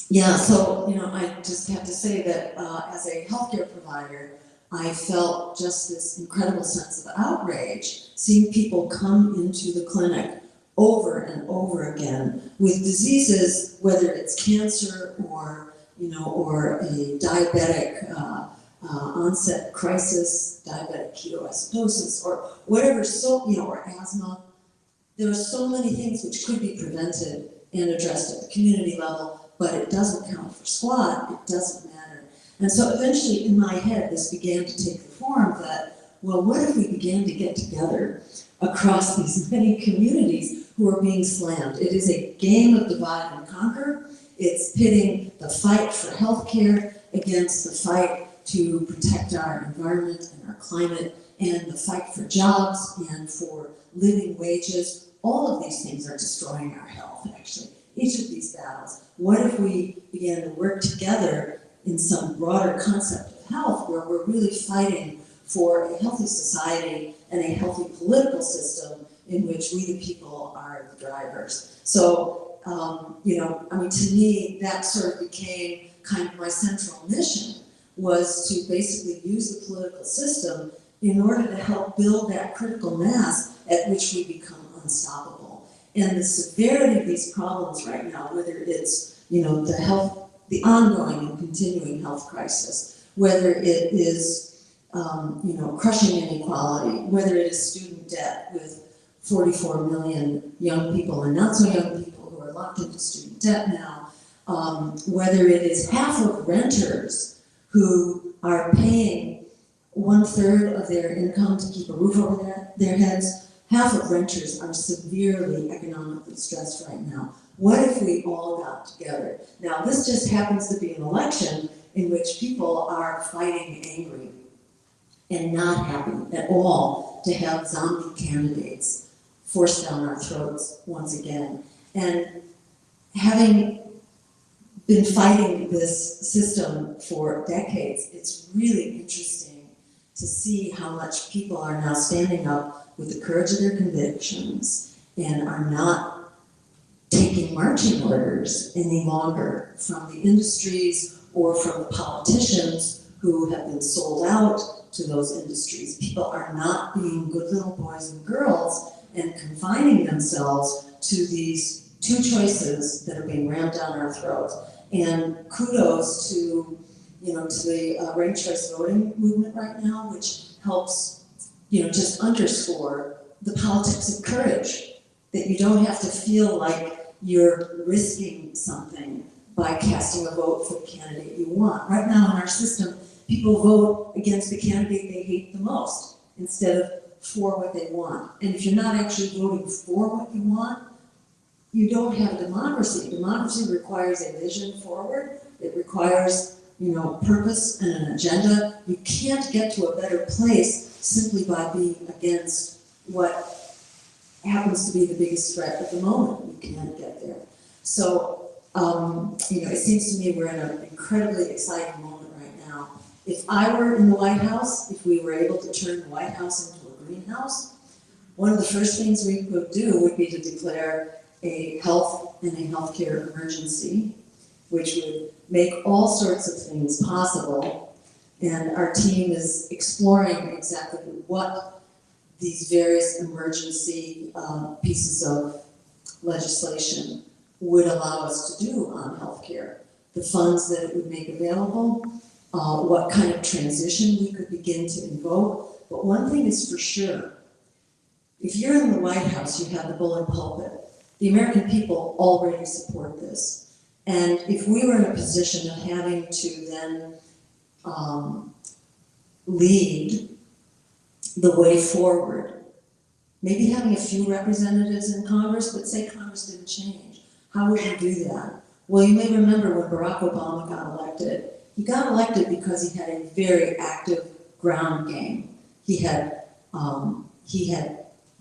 [SPEAKER 7] Yeah, so, you know, I just have to say that as a healthcare provider, I felt just this incredible sense of outrage seeing people come into the clinic over and over again with diseases, whether it's cancer or, you know, or a diabetic onset crisis, diabetic ketoacidosis, or whatever, so, you know, or asthma. There are so many things which could be prevented and addressed at the community level, but it doesn't count for squat, it doesn't matter. And so eventually in my head, this began to take the form that, well, what if we began to get together across these many communities who are being slammed? It is a game of divide and conquer. It's pitting the fight for healthcare against the fight to protect our environment and our climate, and the fight for jobs and for living wages. All of these things are destroying our health, actually. Each of these battles. What if we began to work together in some broader concept of health, where we're really fighting for a healthy society and a healthy political system in which we the people are the drivers? So, you know, I mean, to me, that sort of became kind of my central mission, was to basically use the political system in order to help build that critical mass at which we become unstoppable. And the severity of these problems right now, whether it's, you know, the ongoing and continuing health crisis, whether it is, you know, crushing inequality, whether it is student debt with 44 million young people and not so young people who are locked into student debt now, whether it is half of renters who are paying 1/3 of their income to keep a roof over their heads. Half of renters are severely economically stressed right now. What if we all got together? Now, this just happens to be an election in which people are fighting angry and not happy at all to have zombie candidates forced down our throats once again. And having been fighting this system for decades, it's really interesting to see how much people are now standing up with the courage of their convictions and are not taking marching orders any longer from the industries or from the politicians who have been sold out to those industries. People are not being good little boys and girls and confining themselves to these two choices that are being rammed down our throats. And kudos to, you know, to the ranked choice voting movement right now, which helps, you know, just underscore the politics of courage, that you don't have to feel like you're risking something by casting a vote for the candidate you want. Right now in our system, people vote against the candidate they hate the most instead of for what they want. And if you're not actually voting for what you want, you don't have democracy. Democracy requires a vision forward. It requires, purpose and an agenda. You can't get to a better place simply by being against what happens to be the biggest threat at the moment. You can't get there. So, it seems to me we're in an incredibly exciting moment right now. If I were in the White House, if we were able to turn the White House into a greenhouse, one of the first things we would do would be to declare a health and a healthcare emergency, which would make all sorts of things possible. And our team is exploring exactly what these various emergency pieces of legislation would allow us to do on healthcare. The funds that it would make available, what kind of transition we could begin to invoke. But one thing is for sure, if you're in the White House, you have the bullet pulpit. The American people already support this. And if we were in a position of having to then lead the way forward, maybe having a few representatives in Congress, but say Congress didn't change, how would you do that? Well, you may remember when Barack Obama got elected. He got elected because he had a very active ground game. He had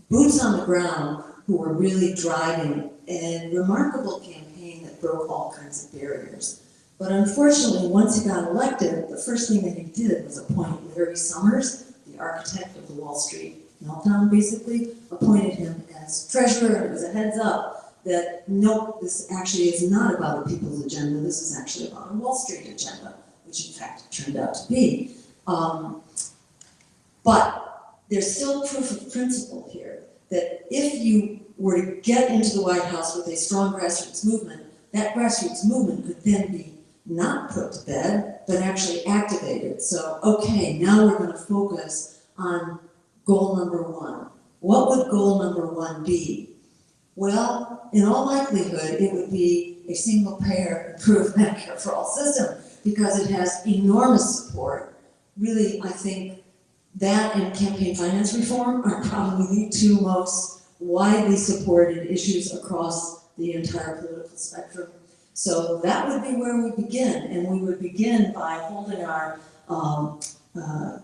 [SPEAKER 7] boots on the ground who were really driving a remarkable campaign that broke all kinds of barriers. But unfortunately, once he got elected, the first thing that he did was appoint Larry Summers, the architect of the Wall Street meltdown, basically, appointed him as treasurer, and it was a heads up that, nope, this actually is not about a people's agenda, this is actually about a Wall Street agenda, which in fact it turned out to be. But there's still proof of principle here, that if you were to get into the White House with a strong grassroots movement, that grassroots movement could then be not put to bed, but actually activated. So, okay, now we're going to focus on goal number one. What would goal number one be? Well, in all likelihood, it would be a single-payer improved Medicare for all system, because it has enormous support. Really, I think that and campaign finance reform are probably the two most widely supported issues across the entire political spectrum. So that would be where we begin, and we would begin by holding our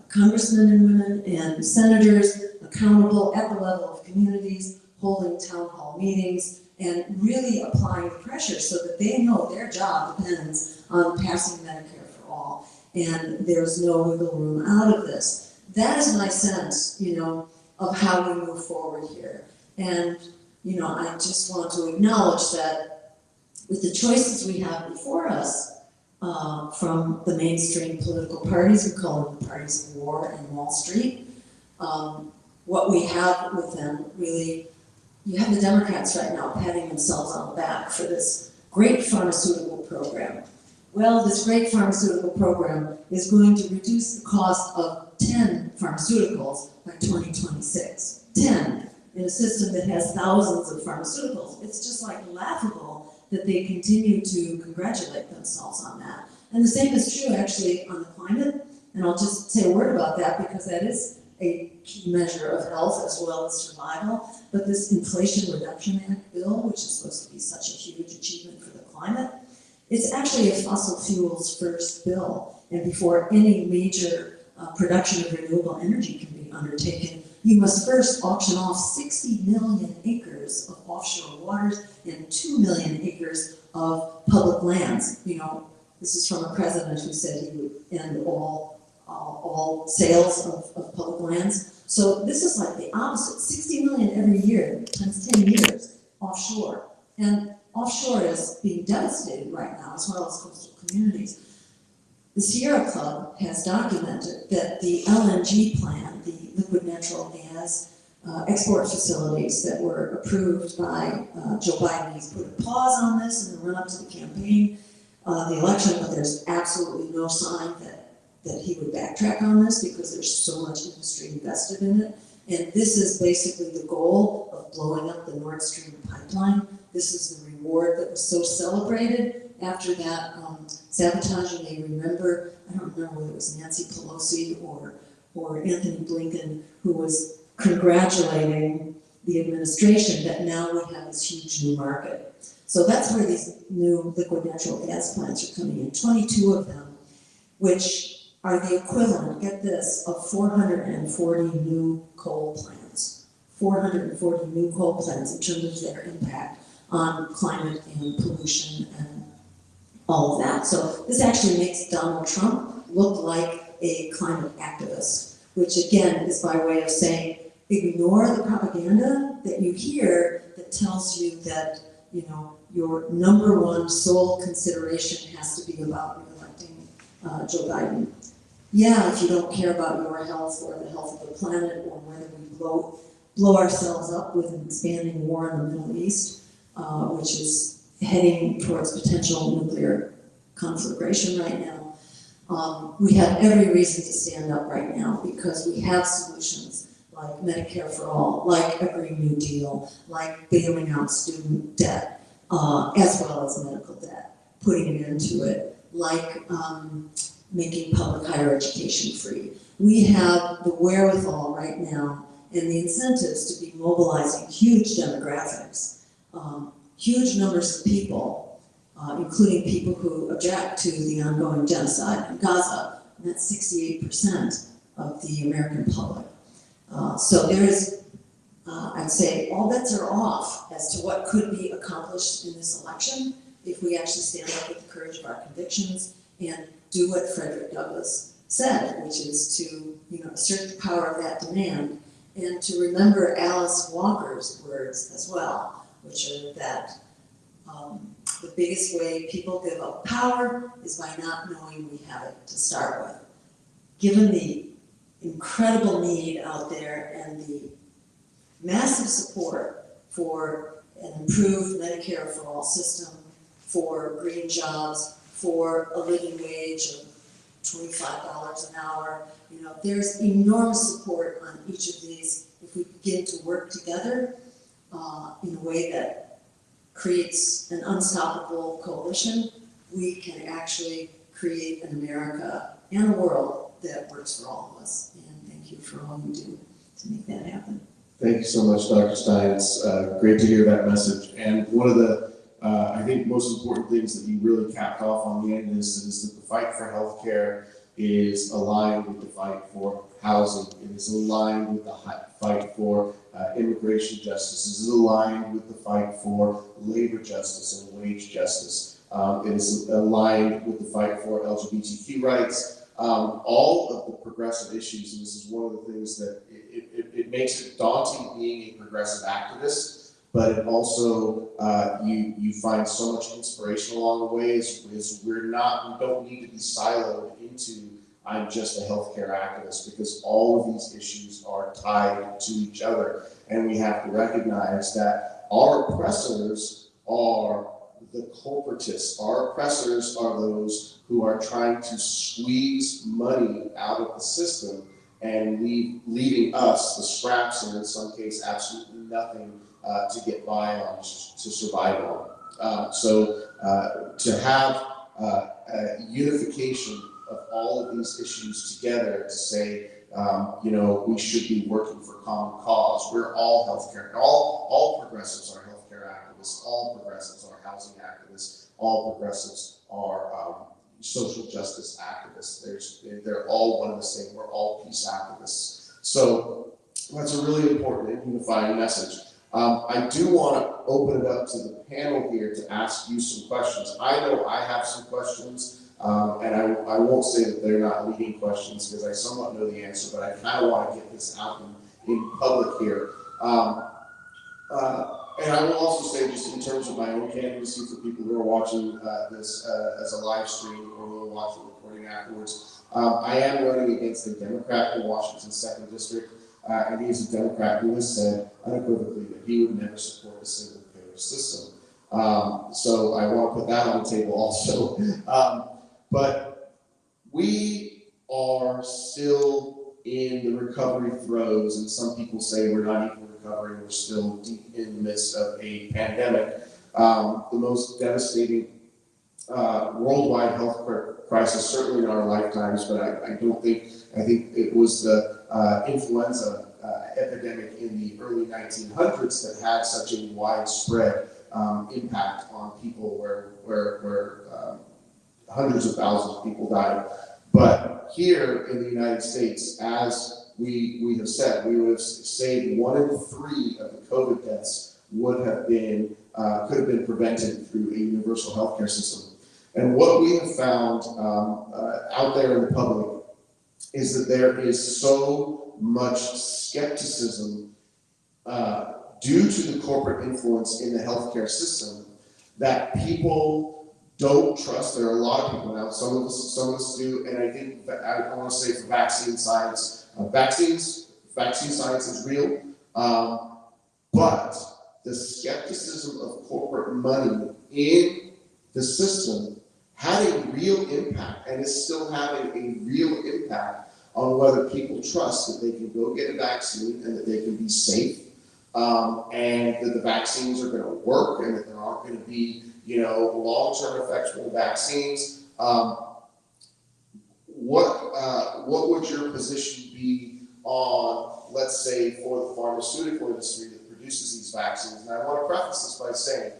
[SPEAKER 7] congressmen and women and senators accountable at the level of communities, holding town hall meetings, and really applying pressure so that they know their job depends on passing Medicare for all, and there's no wiggle room out of this. That is my sense, of how we move forward here. And, I just want to acknowledge that with the choices we have before us from the mainstream political parties, we call them the parties of war and Wall Street, what we have with them really, you have the Democrats right now patting themselves on the back for this great pharmaceutical program. Well, this great pharmaceutical program is going to reduce the cost of 10 pharmaceuticals by 2026. 10 in a system that has thousands of pharmaceuticals. It's just like laughable that they continue to congratulate themselves on that. And the same is true actually on the climate. And I'll just say a word about that because that is a key measure of health as well as survival. But this Inflation Reduction Act bill, which is supposed to be such a huge achievement for the climate, it's actually a fossil fuels first bill. And before any major production of renewable energy can be undertaken, you must first auction off 60 million acres of offshore waters and 2 million acres of public lands. This is from a president who said he would end all sales of public lands. So this is like the opposite, 60 million every year times 10 years offshore. And offshore is being devastated right now as well as coastal communities. The Sierra Club has documented that the LNG plan, the liquid natural gas export facilities that were approved by Joe Biden, he's put a pause on this in the run-up to the campaign, the election, but there's absolutely no sign that he would backtrack on this because there's so much industry invested in it. And this is basically the goal of blowing up the Nord Stream pipeline. This is the reward that was so celebrated after that sabotage. You may remember, I don't remember whether it was Nancy Pelosi or Anthony Blinken who was congratulating the administration that now we have this huge new market. So that's where these new liquid natural gas plants are coming in, 22 of them, which are the equivalent, get this, of 440 new coal plants. 440 new coal plants in terms of their impact on climate and pollution and all of that. So this actually makes Donald Trump look like a climate activist, which again is by way of saying, ignore the propaganda that you hear that tells you that, you know, your number one sole consideration has to be about re-electing Joe Biden. Yeah, if you don't care about your health or the health of the planet or whether we blow ourselves up with an expanding war in the Middle East, which is heading towards potential nuclear conflagration right now. We have every reason to stand up right now because we have solutions like Medicare for all, like a Green New Deal, like bailing out student debt, as well as medical debt, putting an end to it, like making public higher education free. We have the wherewithal right now and the incentives to be mobilizing huge demographics, huge numbers of people, including people who object to the ongoing genocide in Gaza, and that's 68% of the American public. So there is, I'd say, all bets are off as to what could be accomplished in this election if we actually stand up with the courage of our convictions and do what Frederick Douglass said, which is to, you know, assert the power of that demand and to remember Alice Walker's words as well, which are that the biggest way people give up power is by not knowing we have it to start with. Given the incredible need out there and the massive support for an improved Medicare for all system, for green jobs, for a living wage of $25 an hour, you know, there's enormous support on each of these. If we begin to work together in a way that creates an unstoppable coalition, we can actually create an America and a world that works for all of us. And thank you for all you do to make that happen.
[SPEAKER 3] Thank you so much, Dr. Stein. It's great to hear that message. And one of the, I think, most important things that you really capped off on the end is that the fight for healthcare is aligned with the fight for housing. It is aligned with the fight for immigration justice. It is aligned with the fight for labor justice and wage justice. It is aligned with the fight for LGBTQ rights. All of the progressive issues, and this is one of the things that it makes it daunting being a progressive activist, but it also, you find so much inspiration along the way is we don't need to be siloed into I'm just a healthcare activist, because all of these issues are tied to each other. And we have to recognize that our oppressors are the corporatists. Our oppressors are those who are trying to squeeze money out of the system and leaving us the scraps, and in some cases absolutely nothing to get by on, to survive on. So to have a unification of all of these issues together to say, you know, we should be working for common cause. We're all healthcare, all progressives are healthcare activists, all progressives are housing activists, all progressives are social justice activists. They're all one and the same. We're all peace activists. So that's a really important and unifying message. I do want to open it up to the panel here to ask you some questions. I know I have some questions. And I won't say that they're not leading questions because I somewhat know the answer, but I kind of want to get this out in public here. And I will also say, just in terms of my own candidacy for people who are watching this as a live stream or will watch the recording afterwards, I am running against a Democrat in Washington's 2nd District, and he is a Democrat who has said unequivocally that he would never support a single payer system. So I want to put that on the table also. But we are still in the recovery throes, and some people say we're not even recovering, we're still deep in the midst of a pandemic. The most devastating worldwide health crisis, certainly in our lifetimes, but I think it was the influenza epidemic in the early 1900s that had such a widespread impact on people where hundreds of thousands of people died. But here in the United States, as we have said, we would have saved 1 in 3 of the COVID deaths could have been prevented through a universal healthcare system. And what we have found out there in the public is that there is so much skepticism due to the corporate influence in the healthcare system that people don't trust. There are a lot of people now, some of us do, and I think I want to say for vaccine science, vaccine science is real, but the skepticism of corporate money in the system had a real impact and is still having a real impact on whether people trust that they can go get a vaccine and that they can be safe, and that the vaccines are going to work and that there aren't going to be, long-term effects from the vaccines. What would your position be on, let's say, for the pharmaceutical industry that produces these vaccines? And I want to preface this by saying,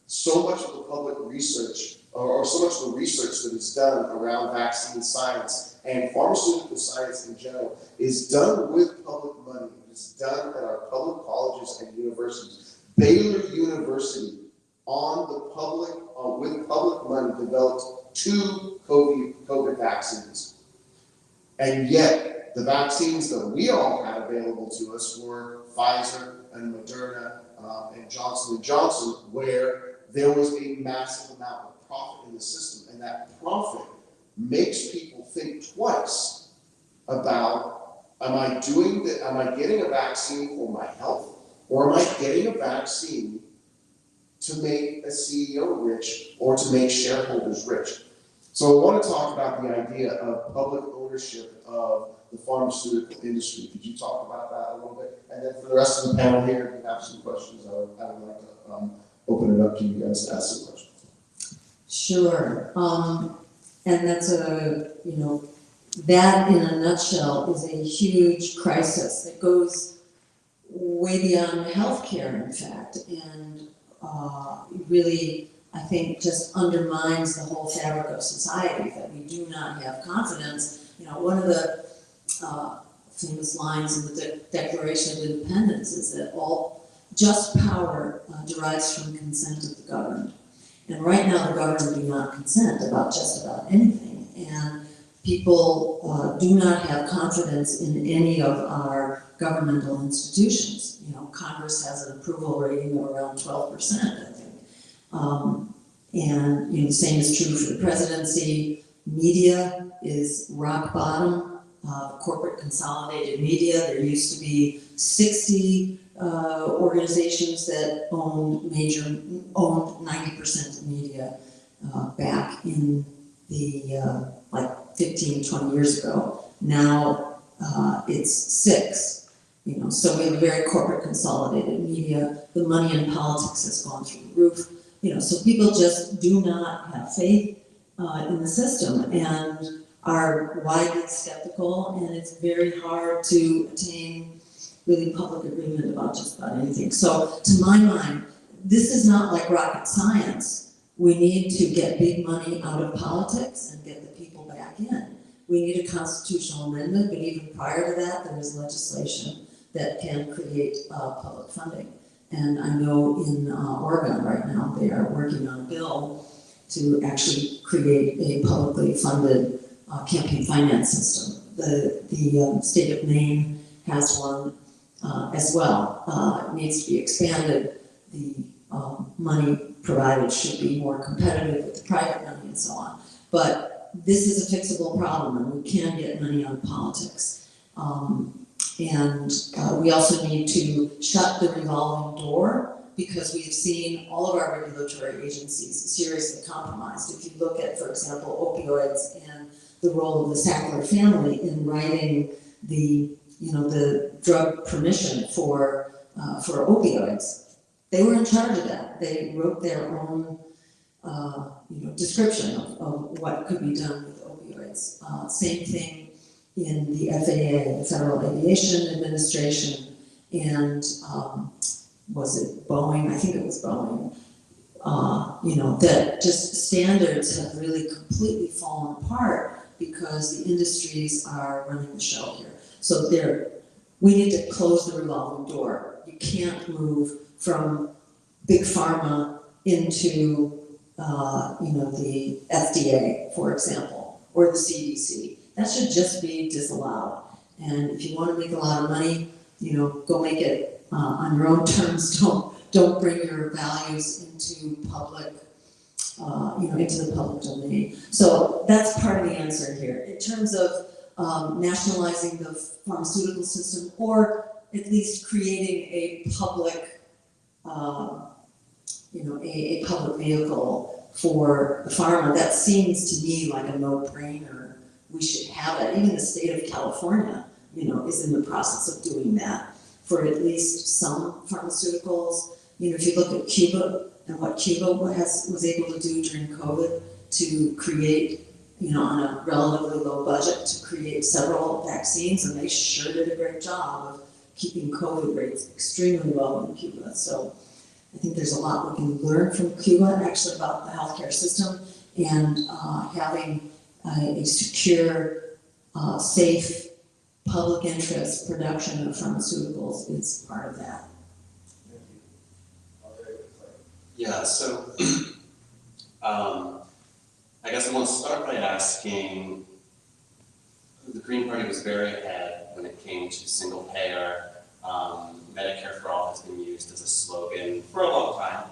[SPEAKER 3] so much of the public research, or so much of the research that is done around vaccine science and pharmaceutical science in general is done with public money. It's done at our public colleges and universities. Baylor University, with public money, developed 2 COVID vaccines. And yet, the vaccines that we all had available to us were Pfizer and Moderna and Johnson & Johnson, where there was a massive amount of profit in the system. And that profit makes people think twice about, am I getting a vaccine for my health, or am I getting a vaccine to make a CEO rich or to make shareholders rich? So I want to talk about the idea of public ownership of the pharmaceutical industry. Could you talk about that a little bit? And then for the rest of the panel here, if you have some questions, I would like to open it up to you guys to ask some questions.
[SPEAKER 7] Sure. And that's that in a nutshell is a huge crisis that goes way beyond healthcare, in fact, and really, I think, just undermines the whole fabric of society, that we do not have confidence. One of the famous lines in the Declaration of Independence is that all just power derives from consent of the governed. And right now, the government do not consent about just about anything. And people do not have confidence in any of our governmental institutions. Congress has an approval rating of around 12%, I think. And the same is true for the presidency. Media is rock bottom. Corporate consolidated media. There used to be 60 organizations that owned 90% of media back in the 15, 20 years ago. Now it's 6. So we have a very corporate consolidated media. The money in politics has gone through the roof. So people just do not have faith in the system and are widely skeptical, and it's very hard to attain really public agreement about just about anything. So to my mind, this is not like rocket science. We need to get big money out of politics and get the people back in. We need a constitutional amendment, but even prior to that, there is legislation that can create public funding. And I know in Oregon right now, they are working on a bill to actually create a publicly funded campaign finance system. The state of Maine has one as well. It needs to be expanded. The money provided should be more competitive with the private money and so on. But this is a fixable problem, and we can get money out of politics. And we also need to shut the revolving door, because we've seen all of our regulatory agencies seriously compromised. If you look at, for example, opioids and the role of the Sackler family in writing the drug permission for opioids, they were in charge of that. They wrote their own description of what could be done with opioids. Same thing in the FAA, the Federal Aviation Administration, and was it Boeing? I think it was Boeing. That just standards have really completely fallen apart because the industries are running the show here. So we need to close the revolving door. You can't move from big pharma into, the FDA, for example, or the CDC. That should just be disallowed. And if you want to make a lot of money, go make it on your own terms. Don't bring your values into public, into the public domain. So that's part of the answer here. In terms of nationalizing the pharmaceutical system, or at least creating a public, a public vehicle for the pharma, that seems to me like a no-brainer. We should have it. Even the state of California, is in the process of doing that for at least some pharmaceuticals. If you look at Cuba and what Cuba was able to do during COVID to create, on a relatively low budget, to create several vaccines, and they sure did a great job of keeping COVID rates extremely low in Cuba. So I think there's a lot we can learn from Cuba actually about the healthcare system, and having a secure, safe, public interest production of pharmaceuticals is part of that.
[SPEAKER 6] Yeah, so I guess I want to start by asking, the Green Party was very ahead when it came to single payer. Medicare for all has been used as a slogan for a long time.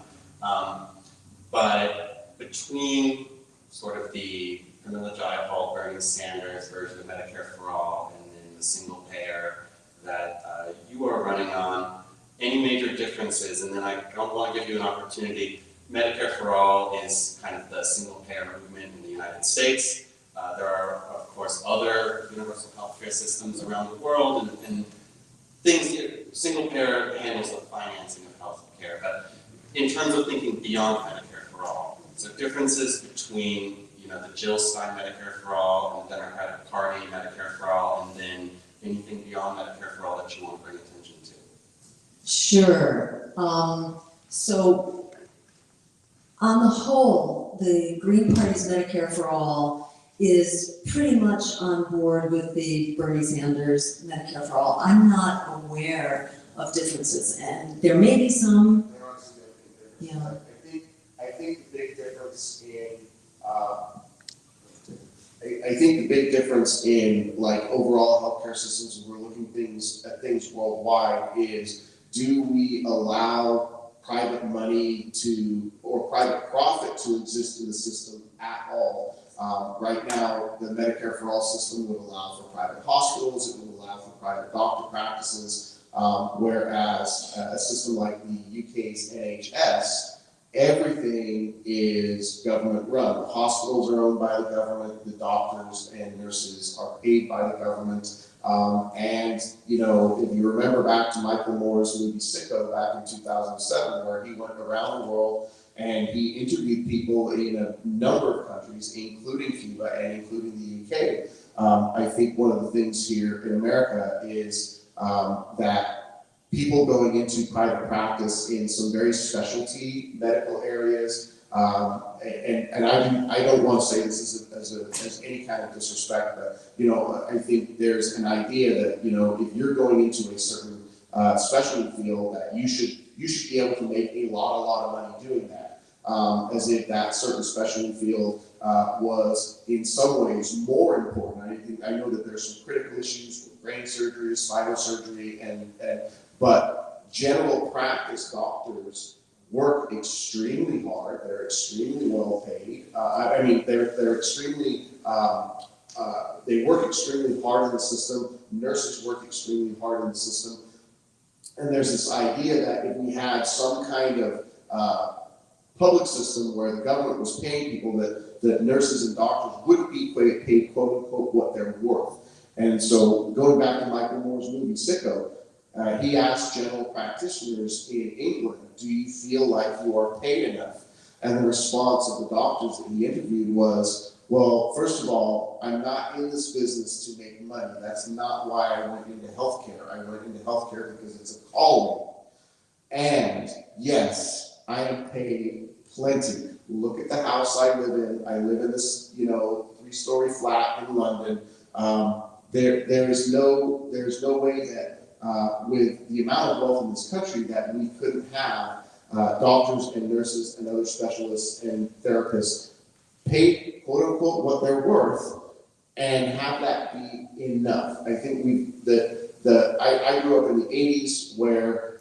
[SPEAKER 6] But between sort of the Pramila Paul Bernie Sanders version of Medicare for all and then the single payer that you are running on, any major differences? And then I don't want to give you an opportunity. Medicare for all is kind of the single payer movement in the United States. There are, of course, other universal healthcare systems around the world, and things, single payer handles the financing of healthcare. But in terms of thinking beyond Medicare for all, so differences between, the Jill Stein Medicare for all and the Democratic Party Medicare for all, and then anything beyond Medicare for all that you want to bring attention to.
[SPEAKER 7] Sure. So on the whole, the Green Party's Medicare for All is pretty much on board with the Bernie Sanders Medicare for All. I'm not aware of differences, and there may be some.
[SPEAKER 3] There are significant
[SPEAKER 7] Yeah.
[SPEAKER 3] differences. I think the big difference in I think the big difference in like overall healthcare systems, and we're looking at things worldwide, is do we allow private money or private profit to exist in the system at all? Right now, the Medicare for All system would allow for private hospitals, it would allow for private doctor practices, whereas a system like the UK's NHS, everything is government run. The hospitals are owned by the government, the doctors and nurses are paid by the government. And if you remember back to Michael Moore's movie Sicko back in 2007, where he went around the world and he interviewed people in a number of countries, including Cuba and including the UK. I think one of the things here in America is that people going into private practice in some very specialty medical areas, and I don't want to say this as any kind of disrespect, but I think there's an idea that if you're going into a certain specialty field, that you should be able to make a lot of money doing that, as if that certain specialty field was in some ways more important. I know that there's some critical issues with brain surgery, spinal surgery, but general practice doctors work extremely hard. They're extremely well paid. They're extremely. They work extremely hard in the system. Nurses work extremely hard in the system. And there's this idea that if we had some kind of public system where the government was paying people, that nurses and doctors would be paid quote unquote what they're worth. And so going back to Michael Moore's movie Sicko, he asked general practitioners in England, do you feel like you are paid enough? And the response of the doctors that he interviewed was, well, first of all, I'm not in this business to make money. That's not why I went into healthcare. I went into healthcare because it's a calling. And yes, I am paid plenty. Look at the house I live in. I live in this, 3-story flat in London. There's no way that with the amount of wealth in this country that we couldn't have doctors and nurses and other specialists and therapists paid, quote unquote, what they're worth, and have that be enough. I think I grew up in the 80s where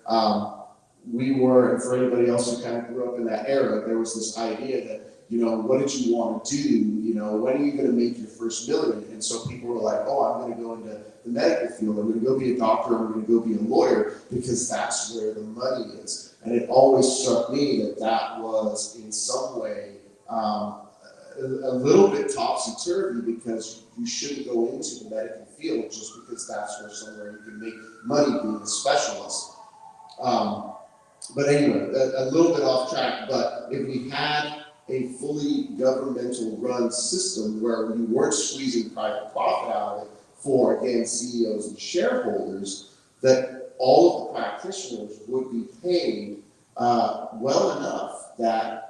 [SPEAKER 3] we were, and for anybody else who kind of grew up in that era, there was this idea that, what did you want to do? When are you going to make your first million? And so people were like, oh, I'm going to go into the medical field. I'm going to go be a doctor. I'm going to go be a lawyer because that's where the money is. And it always struck me that was in some way a little bit topsy-turvy, because you shouldn't go into the medical field just because that's where somewhere you can make money being a specialist. But anyway, a little bit off track, but if we had a fully governmental run system where we weren't squeezing private profit out of it for, again, CEOs and shareholders, that all of the practitioners would be paid well enough that,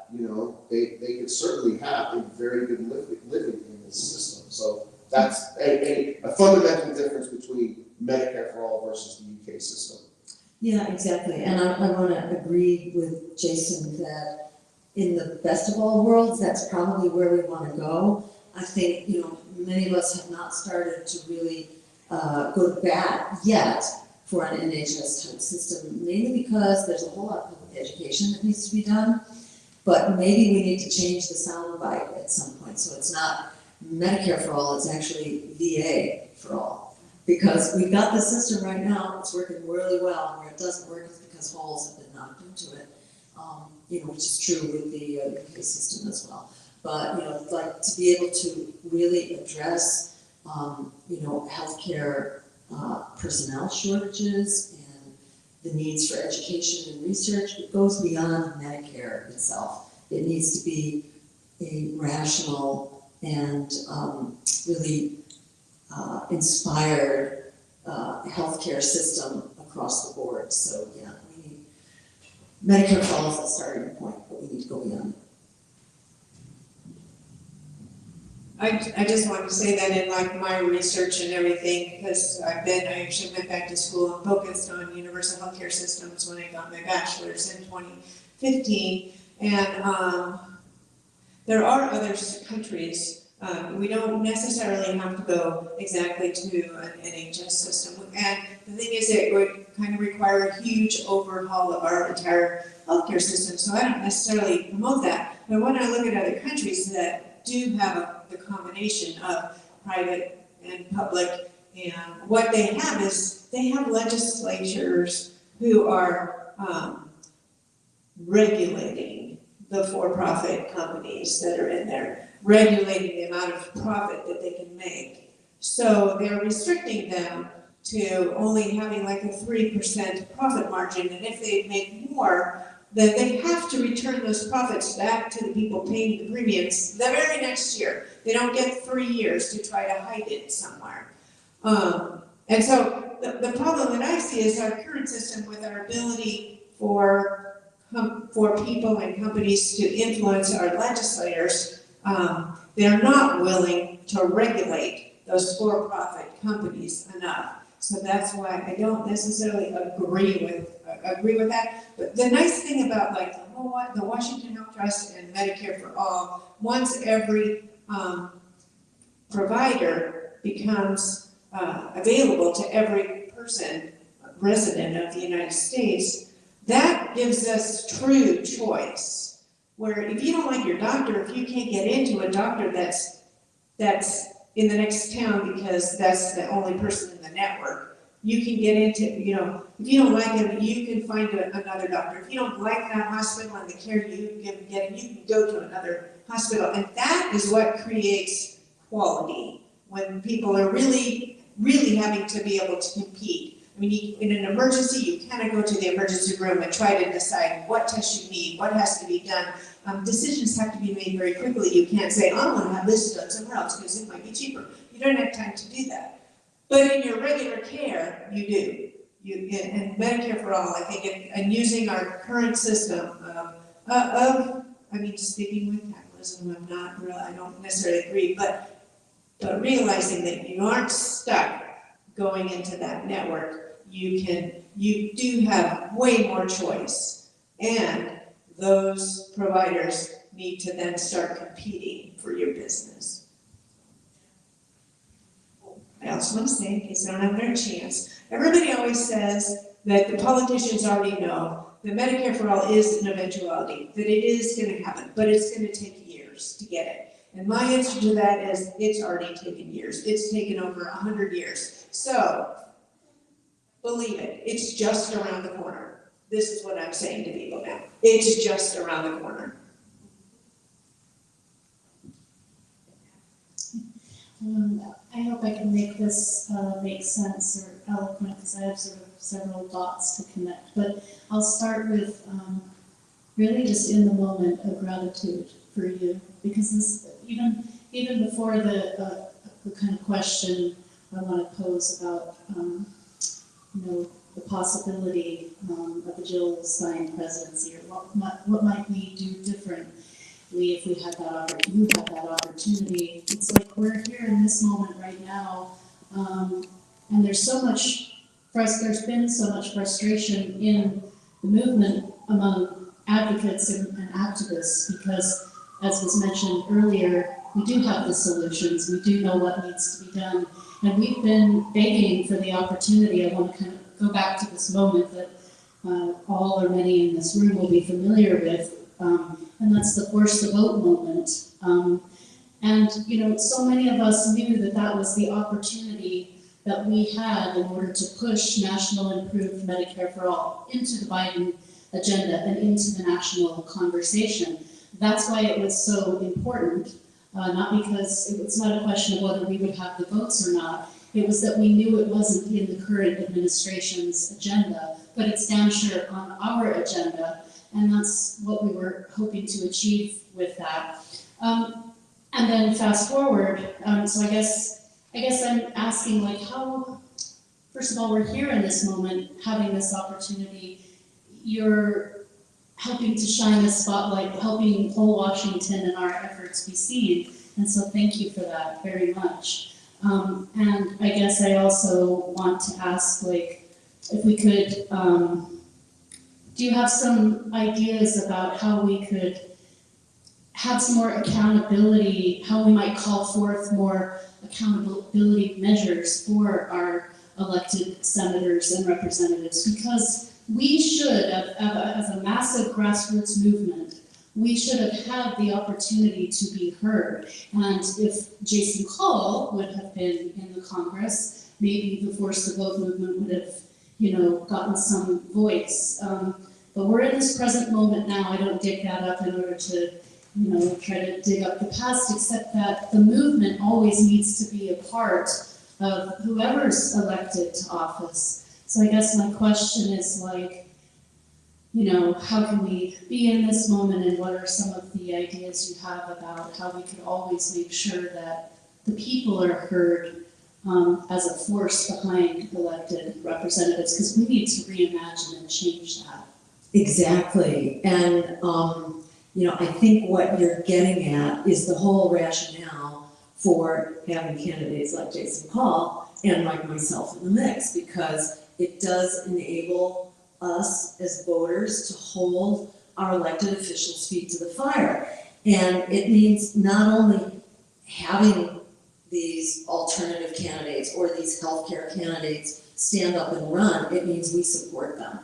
[SPEAKER 3] they could certainly have a very good living in this system. So that's a fundamental difference between Medicare for all versus the UK system.
[SPEAKER 7] Yeah, exactly. And I want to agree with Jason that in the best of all worlds, that's probably where we want to go. I think, many of us have not started to really go to bat yet for an NHS type system, mainly because there's a whole lot of public education that needs to be done. But maybe we need to change the soundbite at some point. So it's not Medicare for all, it's actually VA for all. Because we've got this system right now, it's working really well, and where it doesn't work is because holes have been knocked into it. Which is true with the UK system as well. But, to be able to really address, healthcare personnel shortages and the needs for education and research, it goes beyond Medicare itself. It needs to be a rational and really inspired healthcare system across the board. So yeah, we need Medicare for all is the starting point, but we need to go beyond.
[SPEAKER 4] I just want to say that in my research and everything, because I actually went back to school and focused on universal healthcare systems when I got my bachelor's in 2015, and there are other countries. We don't necessarily have to go exactly to an NHS system, and the thing is, it would kind of require a huge overhaul of our entire healthcare system. So I don't necessarily promote that, but when I look at other countries that do have the combination of private and public, and what they have is they have legislatures who are regulating the for-profit companies that are in there, regulating the amount of profit that they can make. So they're restricting them to only having like a 3% profit margin, and if they make more, then they have to return those profits back to the people paying the premiums the very next year. They don't get 3 years to try to hide it somewhere. And so the problem that I see is our current system, with our ability for people and companies to influence our legislators, they're not willing to regulate those for-profit companies enough. So that's why I don't necessarily agree with that. But the nice thing about the Washington Health Trust and Medicare for All, once every provider becomes available to every person, resident of the United States, that gives us true choice. Where if you don't like your doctor, if you can't get into a doctor that's in the next town because that's the only person in the network, you can get into, if you don't like him, you can find another doctor. If you don't like that hospital and the care you get, you can go to another hospital. And that is what creates quality, when people are really, really having to be able to compete. I mean, in an emergency, you cannot go to the emergency room and try to decide what tests you need, what has to be done. Decisions have to be made very quickly. You can't say, oh, I want to have this done somewhere else because it might be cheaper. You don't have time to do that. But in your regular care, you do. And Medicare for All, I think, and using our current system speaking with capitalism, I don't necessarily agree, but realizing that you aren't stuck going into that network, you do have way more choice. And those providers need to then start competing for your business. I also want to say, in case I don't have their chance, everybody always says that the politicians already know that Medicare for All is an eventuality, that it is going to happen, but it's going to take years to get it. And my answer to that is, it's already taken years. It's taken over 100 years. So, believe it, it's just around the corner. This is what I'm saying to people now. It's just around the corner.
[SPEAKER 5] I hope I can make this make sense or eloquent, because I have sort of several dots to connect. But I'll start with really just in the moment of gratitude for you, because this, even before the kind of question I want to pose about the possibility of the Jill Stein presidency, or what might we do differently if we had you had that opportunity. It's like we're here in this moment right now, and there's been so much frustration in the movement among advocates and activists, because, as was mentioned earlier, we do have the solutions, we do know what needs to be done, and we've been begging for the opportunity. I want to kind of go back to this moment that all or many in this room will be familiar with, and that's the force the vote moment. And so many of us knew that was the opportunity that we had in order to push national improved Medicare for All into the Biden agenda and into the national conversation. That's why it was so important, not because it's not a question of whether we would have the votes or not. It was that we knew it wasn't in the current administration's agenda, but it's damn sure on our agenda, and that's what we were hoping to achieve with that. And then fast forward, so I guess I'm asking, like, how, first of all, we're here in this moment, having this opportunity. You're helping to shine a spotlight, helping whole Washington and our efforts be seen. And so thank you for that very much. And I guess I also want to ask, like, if we could, do you have some ideas about how we could have some more accountability, how we might call forth more accountability measures for our elected senators and representatives? Because we should, as a massive grassroots movement, we should have had the opportunity to be heard. And if Jason Call would have been in the Congress, maybe the Force the Vote movement would have, gotten some voice. But we're in this present moment now. I don't dig that up in order to, try to dig up the past, except that the movement always needs to be a part of whoever's elected to office. So I guess my question is, like, how can we be in this moment, and what are some of the ideas you have about how we could always make sure that the people are heard as a force behind elected representatives, because we need to reimagine and change that.
[SPEAKER 7] Exactly, and I think what you're getting at is the whole rationale for having candidates like Jason Paul and like myself in the mix, because it does enable us as voters to hold our elected officials' feet to the fire. And it means not only having these alternative candidates or these healthcare candidates stand up and run, it means we support them.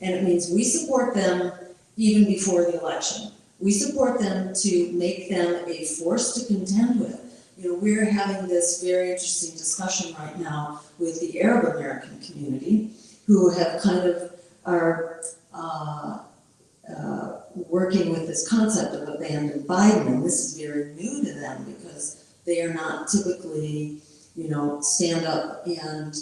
[SPEAKER 7] And it means we support them even before the election. We support them to make them a force to contend with. We're having this very interesting discussion right now with the Arab American community, who have kind of are working with this concept of abandoned Biden, and this is very new to them because they are not typically, stand up and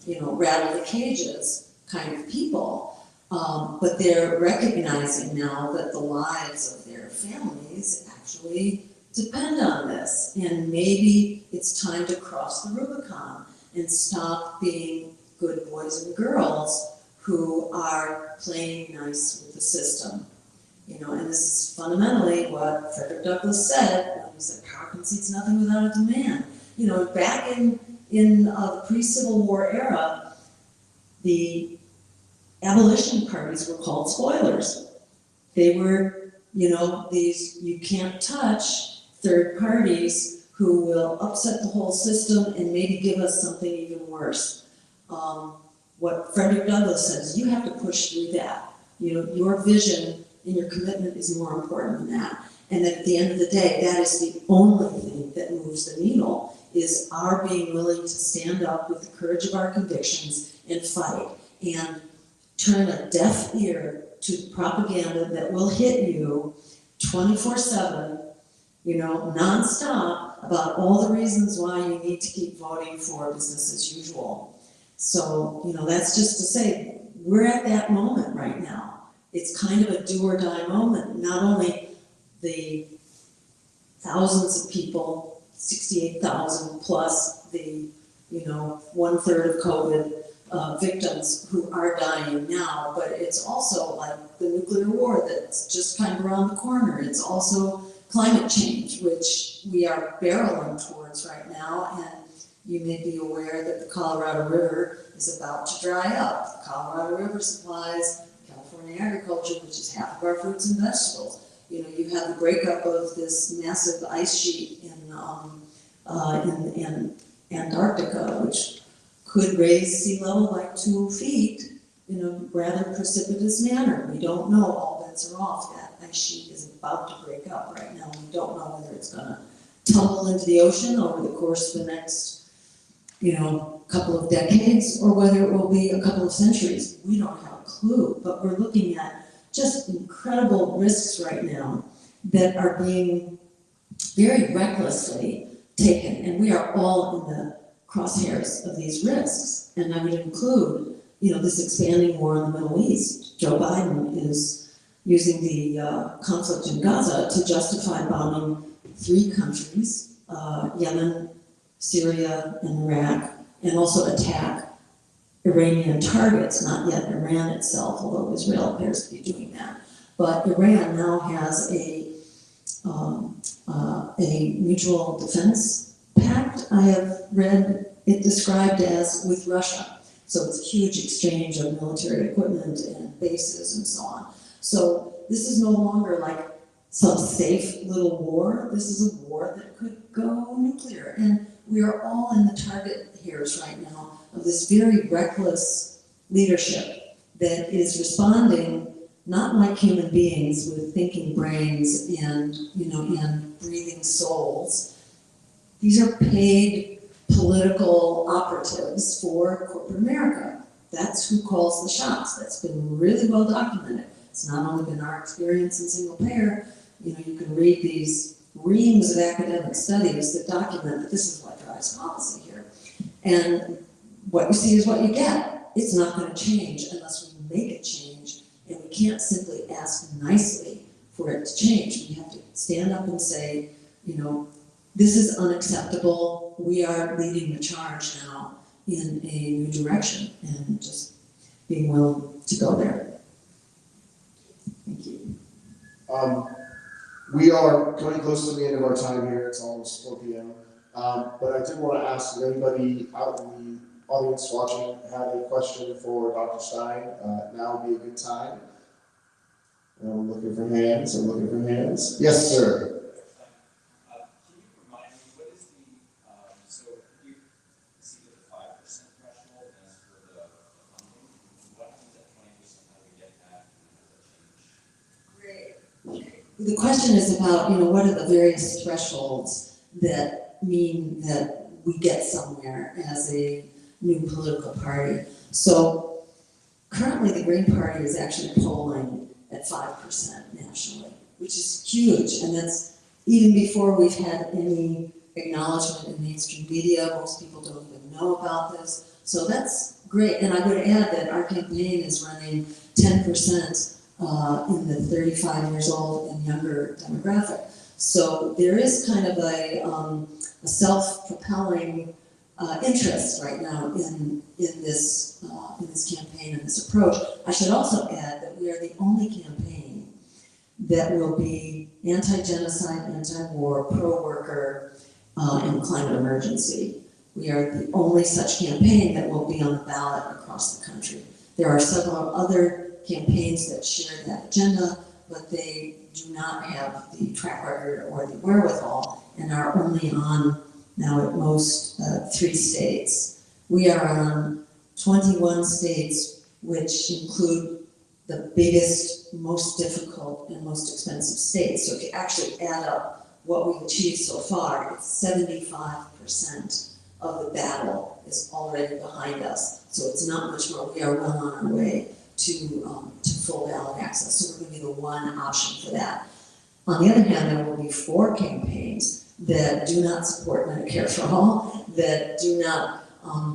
[SPEAKER 7] rattle the cages kind of people. But they're recognizing now that the lives of their families actually depend on this. And maybe it's time to cross the Rubicon and stop being good boys and girls who are playing nice with the system. And this is fundamentally what Frederick Douglass said when he said, power concedes nothing without a demand. Back in the pre-Civil War era, the abolition parties were called spoilers. They were, these you can't touch third parties who will upset the whole system and maybe give us something even worse. What Frederick Douglass says, you have to push through that. Your vision and your commitment is more important than that. And that at the end of the day, that is the only thing that moves the needle, is our being willing to stand up with the courage of our convictions and fight and turn a deaf ear to propaganda that will hit you 24/7, nonstop, about all the reasons why you need to keep voting for business as usual. So, that's just to say, we're at that moment right now. It's kind of a do or die moment. Not only the thousands of people, 68,000 plus the, 1/3 of COVID victims who are dying now, but it's also like the nuclear war that's just kind of around the corner. It's also climate change, which we are barreling towards right now, and you may be aware that the Colorado River is about to dry up. The Colorado River supplies California agriculture, which is half of our fruits and vegetables. You have the breakup of this massive ice sheet in Antarctica, which could raise sea level by 2 feet in a rather precipitous manner. We don't know, all bets are off. That ice sheet is about to break up right now. We don't know whether it's gonna tumble into the ocean over the course of the next, couple of decades, or whether it will be a couple of centuries. We don't have a clue, but we're looking at just incredible risks right now that are being very recklessly taken, and we are all in the crosshairs of these risks. And I would include, this expanding war in the Middle East. Joe Biden is using the conflict in Gaza to justify bombing 3 countries, Yemen, Syria, and Iraq, and also attack Iranian targets, not yet Iran itself, although Israel appears to be doing that. But Iran now has a mutual defense pact, I have read it described as, with Russia. So it's a huge exchange of military equipment and bases and so on. So this is no longer like some safe little war. This is a war that could go nuclear. And we are all in the target hairs right now of this very reckless leadership that is responding not like human beings with thinking brains and, and breathing souls. These are paid political operatives for corporate America. That's who calls the shots. That's been really well documented. It's not only been our experience in single payer. You can read these reams of academic studies that document that this is what drives policy here. And what you see is what you get. It's not going to change unless we make it change, and we can't simply ask nicely for it to change. We have to stand up and say, this is unacceptable. We are leading the charge now in a new direction, and just being willing to go there. Thank you.
[SPEAKER 3] We are coming close to the end of our time here. It's almost 4 p.m. But I did want to ask if anybody out in the audience watching had a question for Dr. Stein. Now would be a good time. I'm looking for hands. Yes, sir.
[SPEAKER 8] Can you remind me, what is so you see the 5% threshold as for the funding? What happens at 20%? How do we get that?
[SPEAKER 7] Great. The question is about, what are the various thresholds that mean that we get somewhere as a new political party. So currently the Green Party is actually polling at 5% nationally, which is huge, and that's even before we've had any acknowledgement in mainstream media. Most people don't even know about this. So that's great, and I would add that our campaign is running 10% in the 35 years old and younger demographic. So there is kind of a self-propelling interest right now in this campaign and this approach. I should also add that we are the only campaign that will be anti-genocide, anti-war, pro-worker, and climate emergency. We are the only such campaign that will be on the ballot across the country. There are several other campaigns that share that agenda, but they do not have the track record or the wherewithal and are only on now at most 3 states. We are on 21 states, which include the biggest, most difficult, and most expensive states. So if you actually add up what we've achieved so far, it's 75% of the battle is already behind us. So it's not much more. We are well on our way to full ballot access. So we're going to be the one option for that. On the other hand, there will be 4 campaigns that do not support Medicare for all, that do not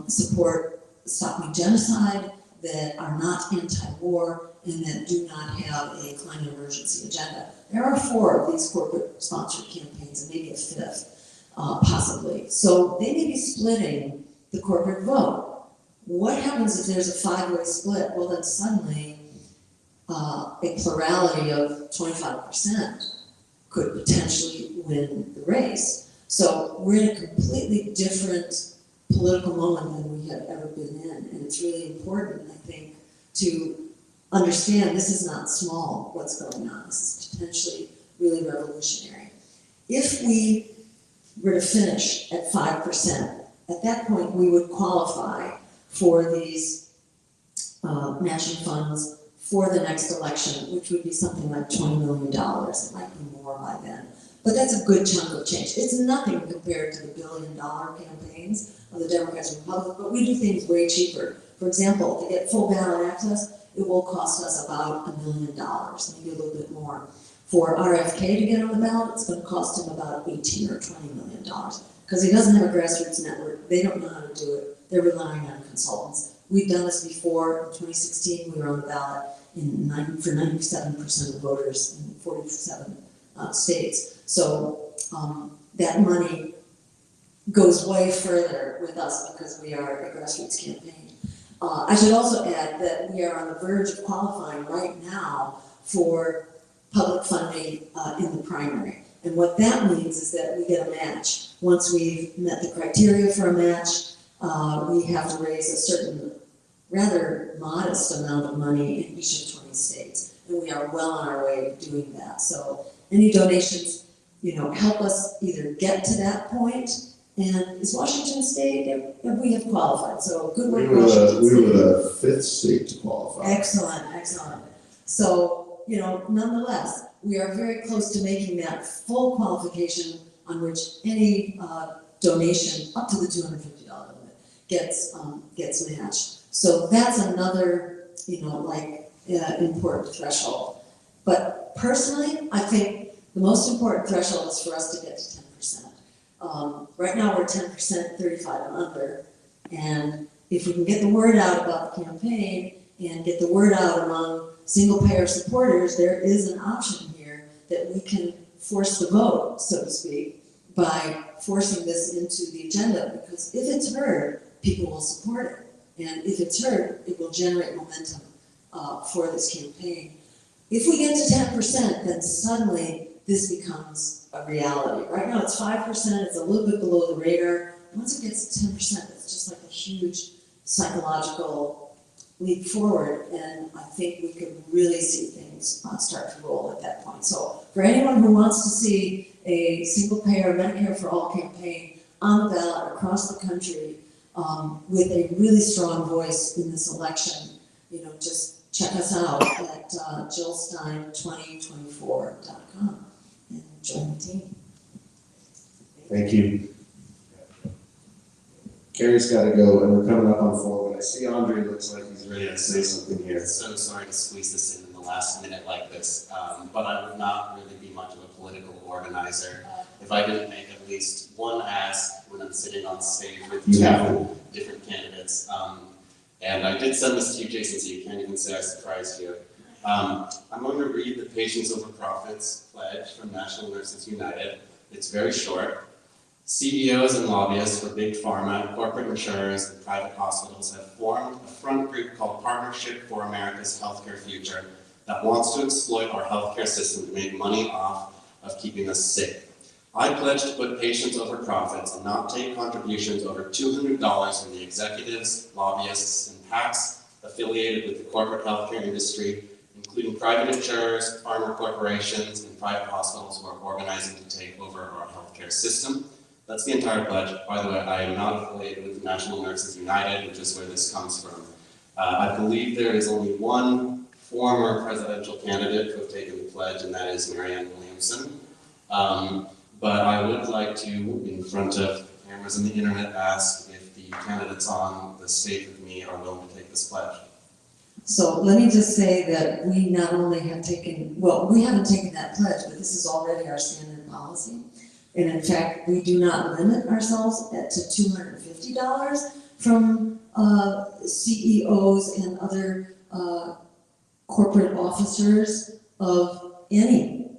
[SPEAKER 7] support stopping genocide, that are not anti-war, and that do not have a climate emergency agenda. There are 4 of these corporate-sponsored campaigns, and maybe a 5th, possibly. So they may be splitting the corporate vote. What happens if there's a 5-way split? Well, then suddenly a plurality of 25% could potentially win the race. So we're in a completely different political moment than we have ever been in. And it's really important, I think, to understand this is not small, what's going on. This is potentially really revolutionary. If we were to finish at 5%, at that point we would qualify for these matching funds for the next election, which would be something like $20 million. It might be more by then. But that's a good chunk of change. It's nothing compared to the billion-dollar campaigns of the Democrats and Republicans, but we do things way cheaper. For example, to get full ballot access, it will cost us about $1 million, maybe a little bit more. For RFK to get on the ballot, it's going to cost him about $18 or $20 million because he doesn't have a grassroots network. They don't know how to do it. They're relying on consultants. We've done this before. In 2016, we were on the ballot for 97% of voters in 47 states. So that money goes way further with us because we are a grassroots campaign. I should also add that we are on the verge of qualifying right now for public funding in the primary. And what that means is that we get a match. Once we've met the criteria for a match, we have to raise a certain rather modest amount of money in each of 20 states. And we are well on our way to doing that. So any donations, help us either get to that point. And is Washington State, we have qualified, so good work, Washington State.
[SPEAKER 3] We were the 5th state to qualify.
[SPEAKER 7] Excellent. So, nonetheless, we are very close to making that full qualification on which any donation up to the $250 limit gets matched. So that's another, important threshold. But personally, I think the most important threshold is for us to get to 10%. Right now we're 10%, 35 and under, and if we can get the word out about the campaign and get the word out among single-payer supporters, there is an option here that we can force the vote, so to speak, by forcing this into the agenda, because if it's heard, people will support it, and if it's heard, it will generate momentum for this campaign. If we get to 10%, then suddenly this becomes a reality. Right now it's 5%, it's a little bit below the radar. Once it gets to 10%, it's just like a huge psychological leap forward, and I think we could really see things start to roll at that point. So for anyone who wants to see a single-payer Medicare for All campaign on the ballot across the country with a really strong voice in this election, just check us out at GeneralTStrike2024.com. and join the team.
[SPEAKER 3] Thank you. Carrie's got to go, and we're coming up on 4. When I see Andre, looks like he's ready to say something here.
[SPEAKER 6] So sorry to squeeze this in the the last minute like this, but I would not really be much of a political organizer if I didn't make at least one ask when I'm sitting on stage with two different candidates. And I did send this to you, Jason, so you can't even say I surprised you. I'm going to read the Patients Over Profits pledge from National Nurses United. It's very short. CEOs and lobbyists for big pharma, corporate insurers, and private hospitals have formed a front group called Partnership for America's Healthcare Future that wants to exploit our healthcare system to make money off of keeping us sick. I pledge to put patients over profits and not take contributions over $200 from the executives, lobbyists, and PACs affiliated with the corporate healthcare industry, including private insurers, pharma corporations, and private hospitals who are organizing to take over our healthcare system. That's the entire pledge. By the way, I am not affiliated with National Nurses United, which is where this comes from. I believe there is only one former presidential candidate who have taken the pledge, and that is Marianne Williamson. But I would like to, in front of cameras and the internet, ask if the candidates on the stage with me are willing to take this pledge.
[SPEAKER 7] So let me just say that we not only have taken, well, we haven't taken that pledge, but this is already our standard policy. And in fact, we do not limit ourselves to $250 from CEOs and other corporate officers of any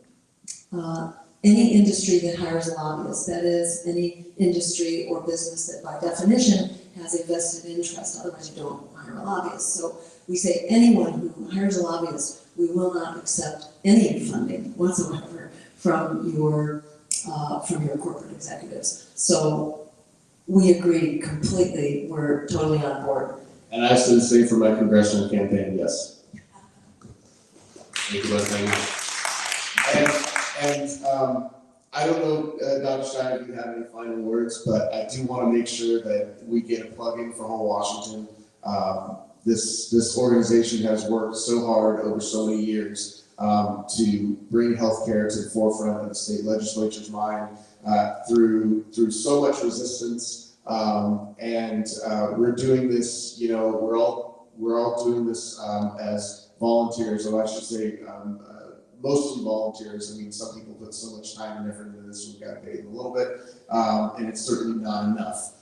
[SPEAKER 7] industry that hires lobbyists. That is, any industry or business that by definition has a vested interest, otherwise you don't hire a lobbyist. So we say anyone who hires a lobbyist, we will not accept any funding whatsoever from your corporate executives. So we agree completely, we're totally on board.
[SPEAKER 3] And I said the same for my congressional campaign, yes.
[SPEAKER 6] Thank you both very much.
[SPEAKER 3] And I don't know, Dr. Stein, if you have any final words, but I do want to make sure that we get a plug-in for Whole Washington. This organization has worked so hard over so many years to bring healthcare to the forefront of the state legislature's mind through so much resistance, and we're doing this. You know, we're all doing this as volunteers, or I should say, mostly volunteers. I mean, some people put so much time and effort into this, we've got to pay them a little bit, and it's certainly not enough.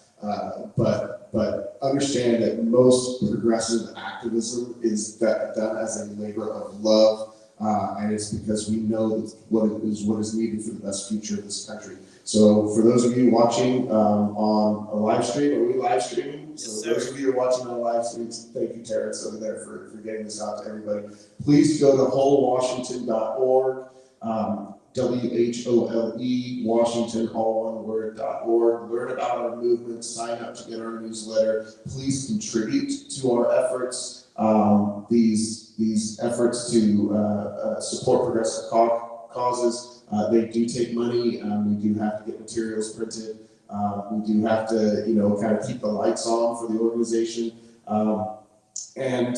[SPEAKER 3] But understand that most progressive activism is done as a labor of love, and it's because we know that what is needed for the best future of this country. So for those of you watching on a live stream, are we live streaming?
[SPEAKER 6] Yes,
[SPEAKER 3] so
[SPEAKER 6] sir.
[SPEAKER 3] those of you who are watching on live streams, thank you, Terrence, over there for getting this out to everybody. Please go to wholewashington.org. WHOLE, Washington, all one word, .org. Learn about our movement, sign up to get our newsletter. Please contribute to our efforts. These efforts to support progressive causes, they do take money. We do have to get materials printed. We do have to, kind of keep the lights on for the organization. And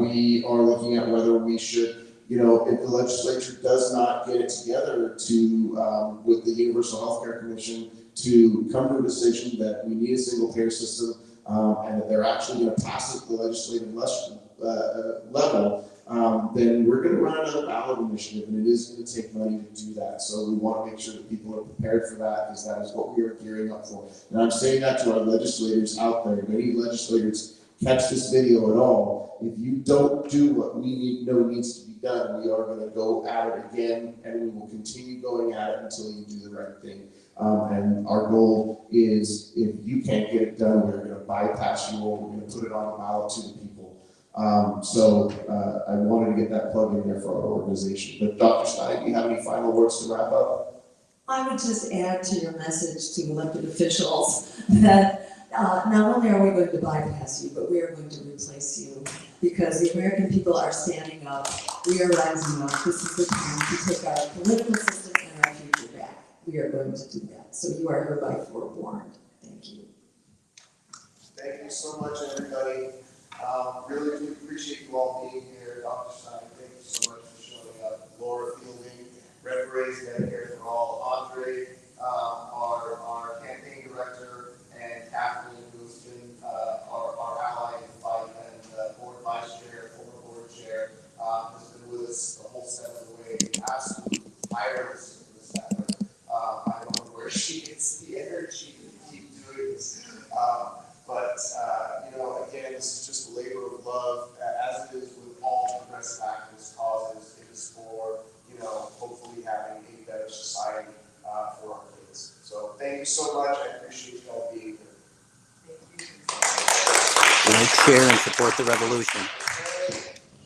[SPEAKER 3] we are looking at whether we should, if the legislature does not get it together to, with the Universal Healthcare Commission, to come to a decision that we need a single payer system, and that they're actually going to pass it at the legislative level, then we're going to run another ballot initiative, and it is going to take money to do that. So we want to make sure that people are prepared for that, because that is what we are gearing up for. And I'm saying that to our legislators out there. If any legislators catch this video at all, if you don't do what we know needs to be done, we are going to go at it again, and we will continue going at it until you do the right thing. And our goal is, if you can't get it done, we're going to bypass you, or we're going to put it on the ballot to the people. So I wanted to get that plug in there for our organization. But Dr. Stein, do you have any final words to wrap up?
[SPEAKER 7] I would just add to your message to elected officials that not only are we going to bypass you, but we are going to replace you, because the American people are standing up. We are rising up. This is the time to take our political system and our future back. We are going to do that. So you are hereby forewarned. Thank you.
[SPEAKER 1] Thank you so much, everybody. Really do appreciate you all being here. Dr. Stein, thank you so much for showing up. Laura Fielding, Referees Medicare for All, Andre, our campaign director, and Kathleen, who's been our ally in the fight, and board vice chair, former board chair, has been with
[SPEAKER 3] this is just a labor of love, as it is with all progressive activist causes. It is for, hopefully having a better society for our kids. So thank you so much. I appreciate you all being here.
[SPEAKER 9] Like, share, and support the revolution.